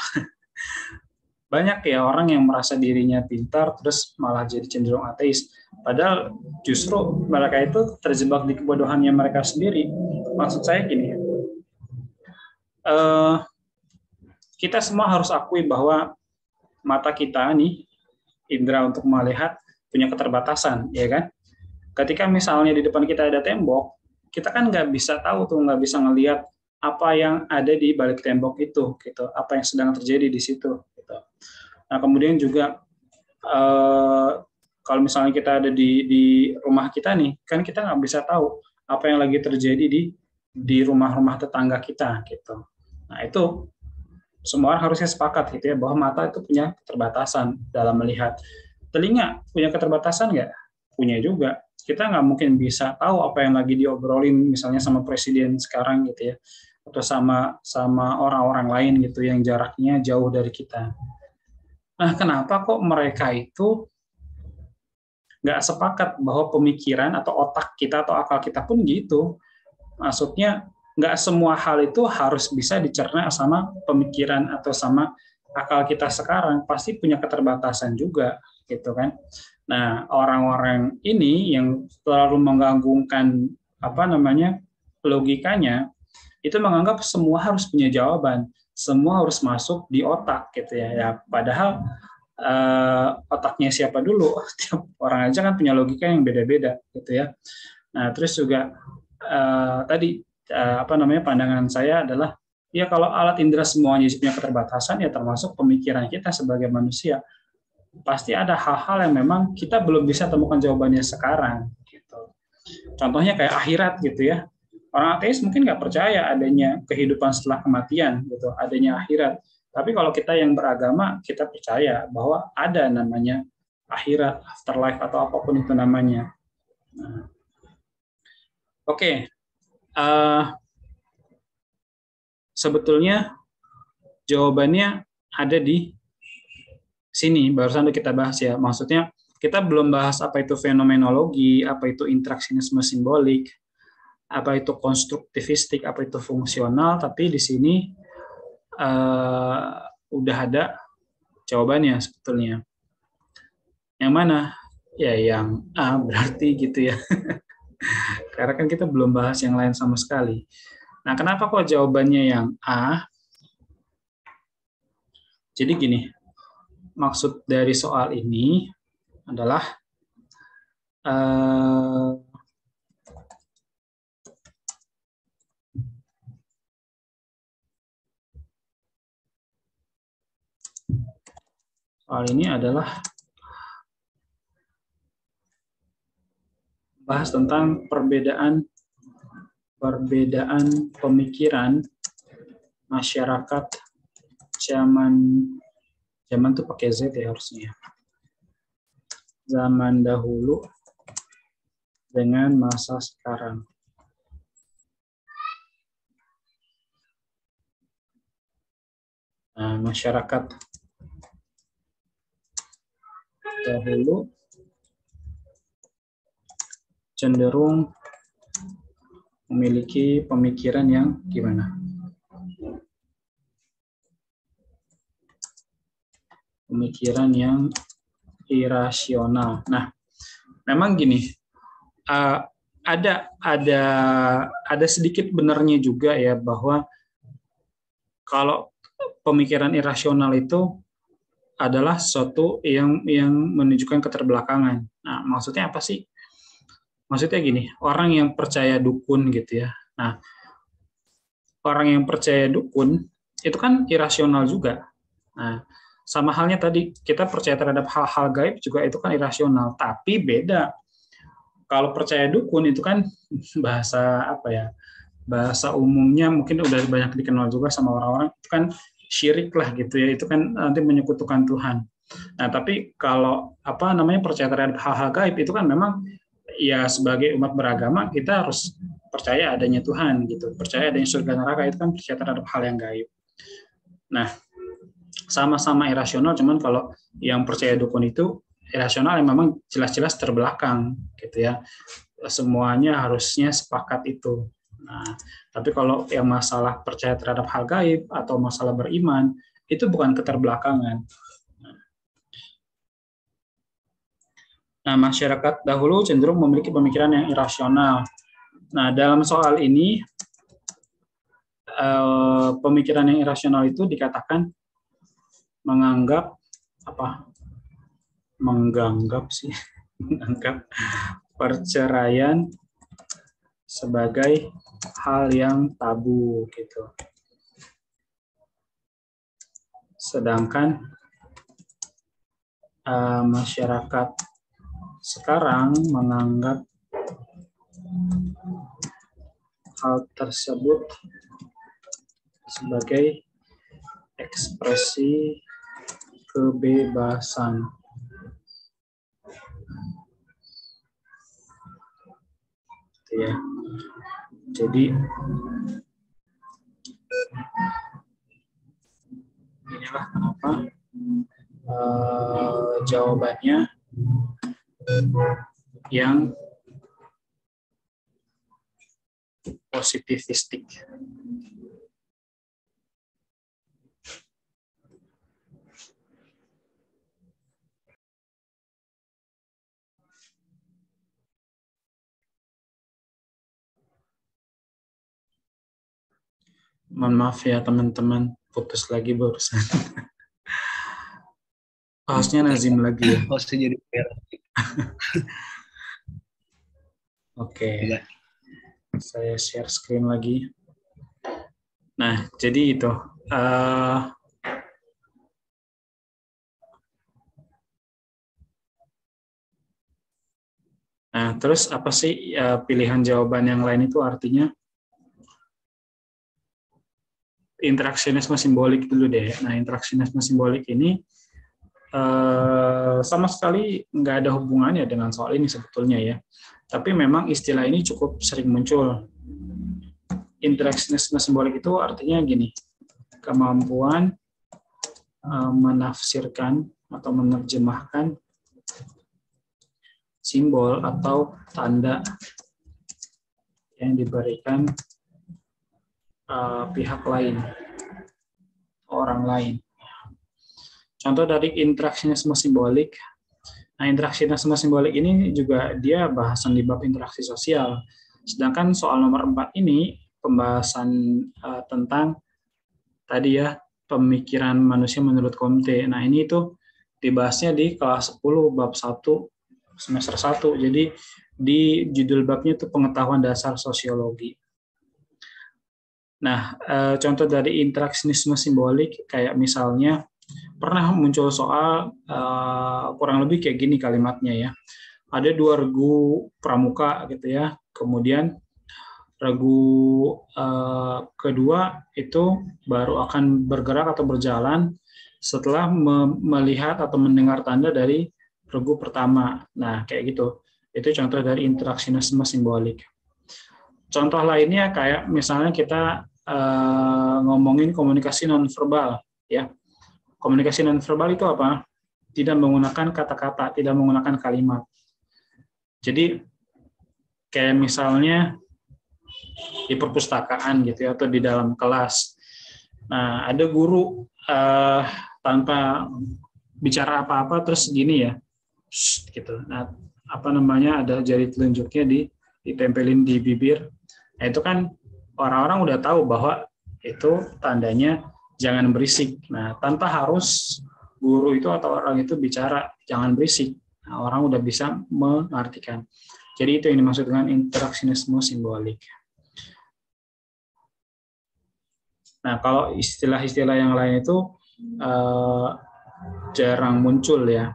Banyak ya orang yang merasa dirinya pintar, terus malah jadi cenderung ateis. Padahal justru mereka itu terjebak di kebodohannya mereka sendiri. Maksud saya gini, kita semua harus akui bahwa mata kita nih, indera untuk melihat, punya keterbatasan, ya kan? Ketika misalnya di depan kita ada tembok, kita kan nggak bisa tahu tuh, nggak bisa ngelihat apa yang ada di balik tembok itu, gitu. Apa yang sedang terjadi di situ, gitu. Nah, kemudian juga kalau misalnya kita ada di rumah kita nih, kan kita nggak bisa tahu apa yang lagi terjadi di rumah-rumah tetangga kita, gitu. Nah, itu semua orang harusnya sepakat gitu ya, bahwa mata itu punya keterbatasan dalam melihat. Telinga punya keterbatasan nggak? Punya juga. Kita nggak mungkin bisa tahu apa yang lagi diobrolin misalnya sama presiden sekarang gitu ya, atau sama orang-orang lain gitu yang jaraknya jauh dari kita. Nah, kenapa kok mereka itu nggak sepakat bahwa pemikiran atau otak kita atau akal kita pun gitu? Maksudnya nggak semua hal itu harus bisa dicerna sama pemikiran atau sama akal kita sekarang, pasti punya keterbatasan juga gitu kan. Nah, orang-orang ini yang selalu menggantungkan logikanya, itu menganggap semua harus punya jawaban, semua harus masuk di otak gitu ya. Ya padahal otaknya siapa dulu? Tiap orang aja kan punya logika yang beda-beda gitu ya. Nah, terus juga tadi pandangan saya adalah ya kalau alat indera semuanya punya keterbatasan, ya termasuk pemikiran kita sebagai manusia. Pasti ada hal-hal yang memang kita belum bisa temukan jawabannya sekarang gitu. Contohnya kayak akhirat gitu ya. Orang ateis mungkin nggak percaya adanya kehidupan setelah kematian, gitu, adanya akhirat. Tapi kalau kita yang beragama, kita percaya bahwa ada namanya akhirat, afterlife atau apapun itu namanya. Nah, Oke, sebetulnya jawabannya ada di sini, barusan udah kita bahas ya. Maksudnya kita belum bahas apa itu fenomenologi, apa itu interaksionisme simbolik, apa itu konstruktivistik, apa itu fungsional, tapi di sini udah ada jawabannya sebetulnya. Yang mana? Ya yang A berarti gitu ya. Karena kan kita belum bahas yang lain sama sekali. Nah, kenapa kok jawabannya yang A? Jadi gini, maksud dari soal ini adalah soal ini adalah bahas tentang perbedaan pemikiran masyarakat zaman tuh pakai Z ya harusnya. Zaman dahulu dengan masa sekarang. Nah, masyarakat dahulu cenderung memiliki pemikiran yang gimana? Pemikiran yang irasional. Nah, memang gini, ada sedikit benarnya juga ya bahwa kalau pemikiran irasional itu adalah sesuatu yang menunjukkan keterbelakangan. Nah, maksudnya apa sih? Maksudnya gini, orang yang percaya dukun gitu ya. Nah, orang yang percaya dukun itu kan irasional juga. Nah, sama halnya tadi kita percaya terhadap hal-hal gaib juga itu kan irasional, tapi beda. Kalau percaya dukun itu kan bahasa apa ya? Bahasa umumnya mungkin udah banyak dikenal juga sama orang-orang, itu kan syirik lah gitu ya. Itu kan nanti menyekutukan Tuhan. Nah, tapi kalau apa namanya percaya terhadap hal-hal gaib itu kan memang ya sebagai umat beragama kita harus percaya adanya Tuhan gitu. Percaya adanya surga neraka itu kan percaya terhadap hal yang gaib. Nah, sama-sama irasional, cuman kalau yang percaya dukun itu irasional yang memang jelas-jelas terbelakang gitu ya. Semuanya harusnya sepakat itu. Nah, tapi kalau yang masalah percaya terhadap hal gaib atau masalah beriman itu bukan keterbelakangan. Nah, masyarakat dahulu cenderung memiliki pemikiran yang irasional. Nah, dalam soal ini pemikiran yang irasional itu dikatakan menganggap perceraian sebagai hal yang tabu gitu. Sedangkan masyarakat sekarang menganggap hal tersebut sebagai ekspresi kebebasan. Ya. Jadi inilah kenapa jawabannya yang positivistik. Mohon maaf ya teman-teman, putus lagi barusan. Hostnya Nazim lagi ya. Hostnya jadi Oke. Saya share screen lagi. Nah, jadi itu. Nah, terus apa sih pilihan jawaban yang lain itu artinya? interaksionisme simbolik dulu deh. Nah, interaksionisme simbolik ini sama sekali nggak ada hubungannya dengan soal ini sebetulnya ya. Tapi memang istilah ini cukup sering muncul. Interaksionisme simbolik itu artinya gini, kemampuan menafsirkan atau menerjemahkan simbol atau tanda yang diberikan pihak lain, orang lain. Contoh dari interaksionisme simbolik. Nah, interaksionisme simbolik ini juga dia bahasan di bab interaksi sosial. Sedangkan soal nomor 4 ini pembahasan tentang tadi ya, pemikiran manusia menurut Comte. Nah, ini itu dibahasnya di kelas 10 bab 1 semester 1. Jadi di judul babnya itu pengetahuan dasar sosiologi. Nah, contoh dari interaksionisme simbolik kayak misalnya pernah muncul soal kurang lebih kayak gini kalimatnya ya. Ada 2 regu pramuka gitu ya. Kemudian regu kedua itu baru akan bergerak atau berjalan setelah melihat atau mendengar tanda dari regu pertama. Nah, kayak gitu. Itu contoh dari interaksionisme simbolik. Contoh lainnya kayak misalnya kita ngomongin komunikasi nonverbal ya. Komunikasi nonverbal itu apa? Tidak menggunakan kata-kata, tidak menggunakan kalimat. Jadi kayak misalnya di perpustakaan gitu ya, atau di dalam kelas. Nah, ada guru tanpa bicara apa-apa terus gini ya, gitu. Nah, apa namanya, ada jari telunjuknya ditempelin di bibir. Nah, itu kan orang-orang udah tahu bahwa itu tandanya jangan berisik. Nah, tanpa harus guru itu atau orang itu bicara jangan berisik. Nah, orang udah bisa mengartikan. Jadi itu yang dimaksud dengan interaksionisme simbolik. Nah, kalau istilah-istilah yang lain itu jarang muncul ya.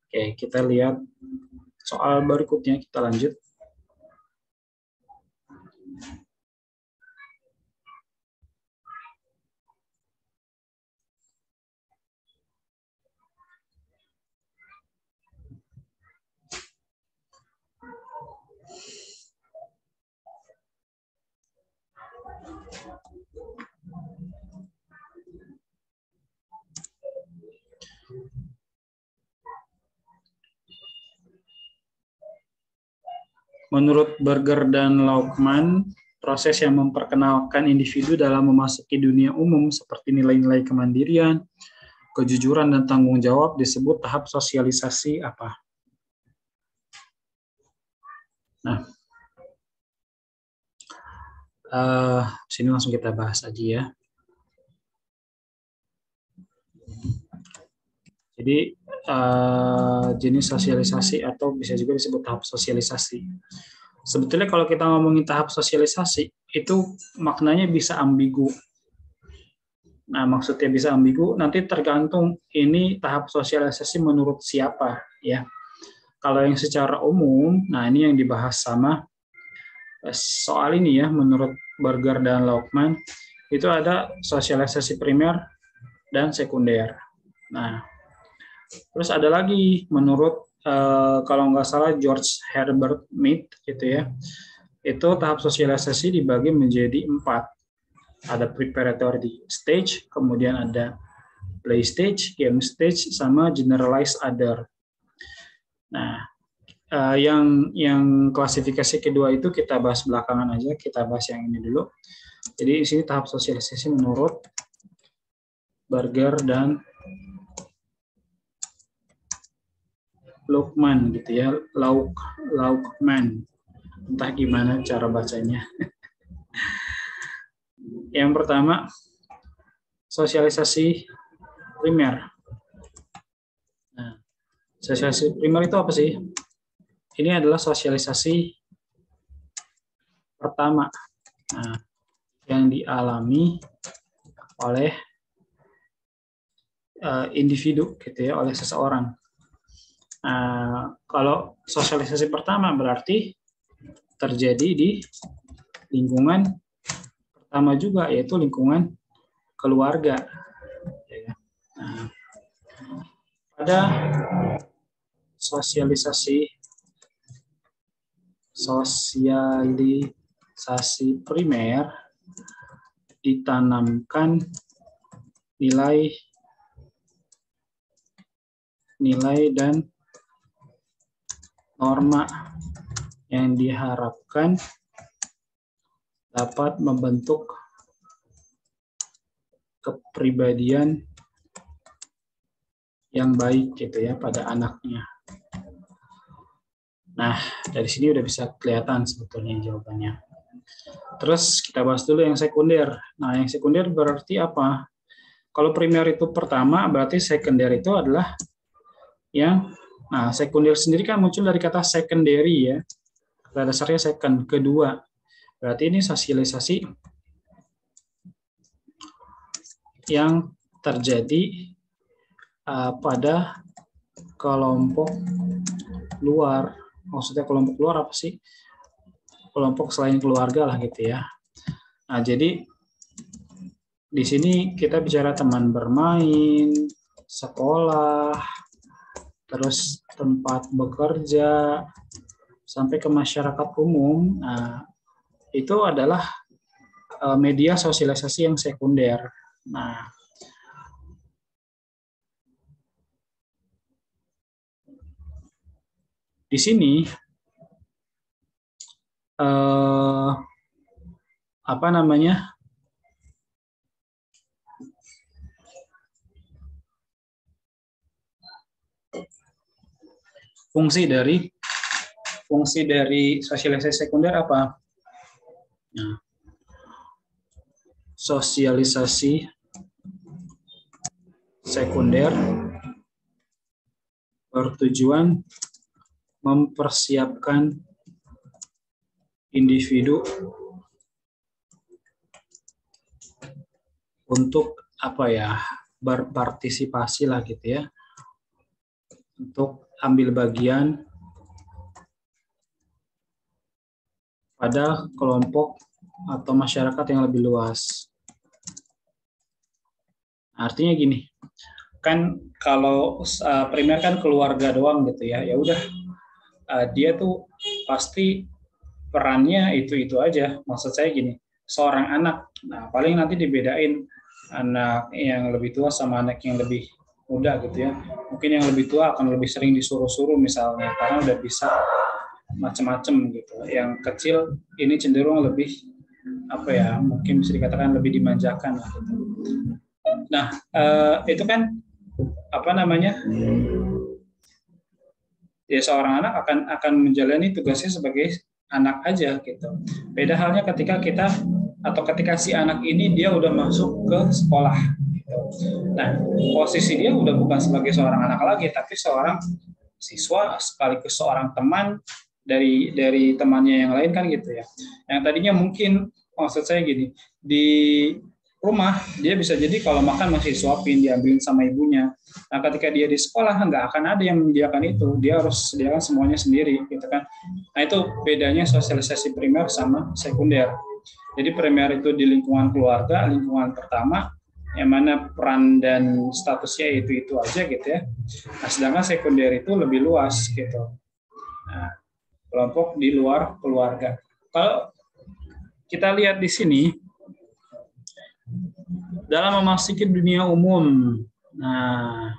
Oke, kita lihat soal berikutnya, kita lanjut. Menurut Berger dan Laukman, proses yang memperkenalkan individu dalam memasuki dunia umum seperti nilai-nilai kemandirian, kejujuran, dan tanggung jawab disebut tahap sosialisasi apa? Nah, sini langsung kita bahas aja ya. Jadi jenis sosialisasi atau bisa juga disebut tahap sosialisasi. Sebetulnya kalau kita ngomongin tahap sosialisasi, itu maknanya bisa ambigu. Nah, maksudnya bisa ambigu, nanti tergantung ini tahap sosialisasi menurut siapa, ya. Kalau yang secara umum, nah ini yang dibahas sama soal ini ya, menurut Berger dan Laukman, itu ada sosialisasi primer dan sekunder. Nah, terus ada lagi menurut kalau nggak salah George Herbert Mead gitu ya, itu tahap sosialisasi dibagi menjadi 4. Ada preparatory stage, kemudian ada play stage, game stage, sama generalized other. Nah, yang klasifikasi kedua itu kita bahas belakangan aja, kita bahas yang ini dulu. Jadi di sini tahap sosialisasi menurut Berger dan Laukman gitu ya, Laukman, entah gimana cara bacanya. Yang pertama, sosialisasi primer. Nah, sosialisasi primer itu apa sih? Ini adalah sosialisasi pertama, nah, yang dialami oleh individu gitu ya, oleh seseorang. Kalau sosialisasi pertama berarti terjadi di lingkungan pertama juga, yaitu lingkungan keluarga. Nah, pada sosialisasi primer ditanamkan nilai dan norma yang diharapkan dapat membentuk kepribadian yang baik gitu ya pada anaknya. Nah, dari sini udah bisa kelihatan sebetulnya jawabannya. Terus kita bahas dulu yang sekunder. Nah, yang sekunder berarti apa? Kalau primer itu pertama, berarti sekunder itu adalah yang, nah sekunder sendiri kan muncul dari kata secondary ya. Kata dasarnya second, kedua. Berarti ini sosialisasi yang terjadi pada kelompok luar. Maksudnya kelompok luar apa sih? Kelompok selain keluarga lah gitu ya. Nah, jadi di sini kita bicara teman bermain, sekolah, terus tempat bekerja, sampai ke masyarakat umum. Nah, itu adalah media sosialisasi yang sekunder. Nah, di sini apa namanya? Fungsi dari sosialisasi sekunder apa? Nah, sosialisasi sekunder bertujuan mempersiapkan individu untuk apa ya, berpartisipasi lah gitu ya, untuk ambil bagian pada kelompok atau masyarakat yang lebih luas. Artinya gini, kan kalau primer kan keluarga doang gitu ya, ya udah dia tuh pasti perannya itu aja. Maksud saya gini, seorang anak, nah paling nanti dibedain anak yang lebih tua sama anak yang lebih muda gitu ya. Mungkin yang lebih tua akan lebih sering disuruh-suruh misalnya, karena udah bisa macam-macam gitu. Yang kecil ini cenderung lebih apa ya, mungkin bisa dikatakan lebih dimanjakan lah gitu. Nah, itu kan apa namanya? Ya seorang anak akan menjalani tugasnya sebagai anak aja gitu. Beda halnya ketika ketika si anak ini dia udah masuk ke sekolah gitu. Nah, posisi dia udah bukan sebagai seorang anak lagi, tapi seorang siswa sekaligus seorang teman dari temannya yang lain kan gitu ya. Yang tadinya mungkin, maksud saya gini, di rumah dia bisa jadi kalau makan masih disuapin, diambilin sama ibunya. Nah, ketika dia di sekolah nggak akan ada yang menyediakan itu, dia harus sediakan semuanya sendiri gitu kan. Nah, itu bedanya sosialisasi primer sama sekunder. Jadi primer itu di lingkungan keluarga, lingkungan pertama, yang mana peran dan statusnya itu aja gitu ya. Nah, sedangkan sekunder itu lebih luas gitu. Nah, kelompok di luar keluarga. Kalau kita lihat di sini, dalam memasuki dunia umum, nah,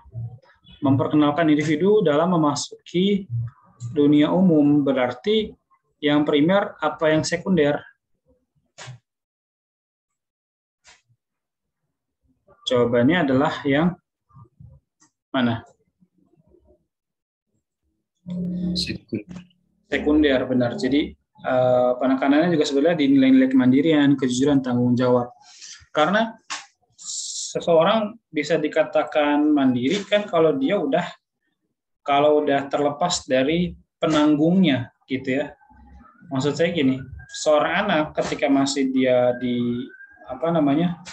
memperkenalkan individu dalam memasuki dunia umum berarti yang primer apa yang sekunder? Jawabannya adalah yang mana? Sekunder, benar. Jadi penekanannya juga sebenarnya di nilai-nilai kemandirian, kejujuran, tanggung jawab. Karena seseorang bisa dikatakan mandiri kan kalau dia udah terlepas dari penanggungnya gitu ya. Maksud saya gini, seorang anak ketika masih dia di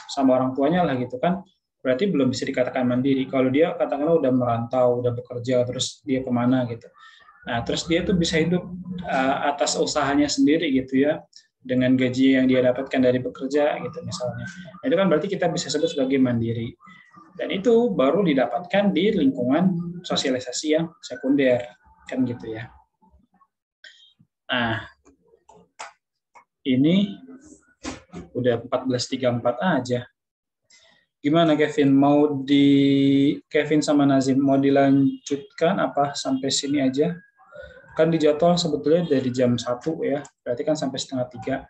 sama orang tuanya lah gitu kan, berarti belum bisa dikatakan mandiri. Kalau dia katakanlah udah merantau, udah bekerja, terus dia kemana gitu. Nah, terus dia tuh bisa hidup atas usahanya sendiri gitu ya. dengan gaji yang dia dapatkan dari bekerja gitu misalnya. Nah, itu kan berarti kita bisa sebut sebagai mandiri. Dan itu baru didapatkan di lingkungan sosialisasi yang sekunder, kan gitu ya. Nah, ini udah 14.34 aja. Gimana Kevin? Kevin sama Nazim mau dilanjutkan apa sampai sini aja? Kan di jadwal sebetulnya dari jam 1 ya, berarti kan sampai setengah 3.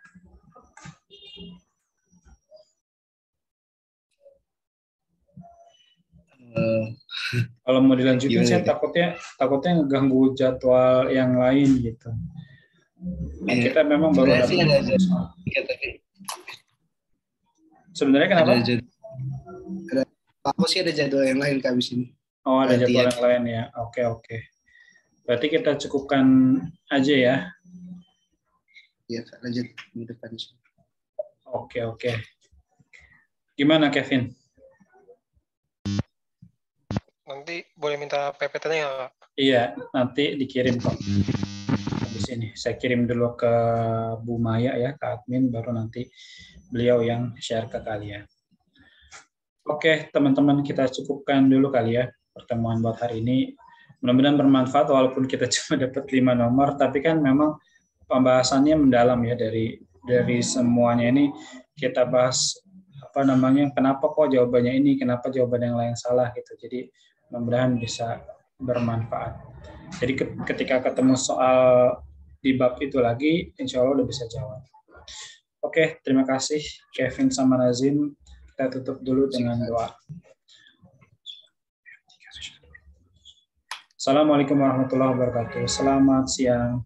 Kalau mau dilanjutin saya takutnya ngeganggu jadwal yang lain gitu. Nah, kita memang baru ada sebenarnya kenapa? Aku sih ada jadwal yang lain Kak, abis ini. Oh, ada jadwal yang lain ya. Oke. Berarti kita cukupkan aja ya. Iya, lanjut di depan. Oke. Gimana Kevin? Nanti boleh minta PPT-nya nggak, Kak? Iya, nanti dikirim kok. Habis ini saya kirim dulu ke Bu Maya ya, ke admin, baru nanti beliau yang share ke kalian. Oke, teman-teman, kita cukupkan dulu kali ya pertemuan buat hari ini. Mudah-mudahan bermanfaat walaupun kita cuma dapat 5 nomor, tapi kan memang pembahasannya mendalam ya dari semuanya ini kita bahas kenapa kok jawabannya ini, kenapa jawaban yang lain salah gitu. Jadi mudah-mudahan bisa bermanfaat. Jadi ketika ketemu soal di bab itu lagi, insya Allah udah bisa jawab. Oke, terima kasih Kevin sama Nazim. Kita tutup dulu dengan doa. Assalamualaikum warahmatullahi wabarakatuh. Selamat siang.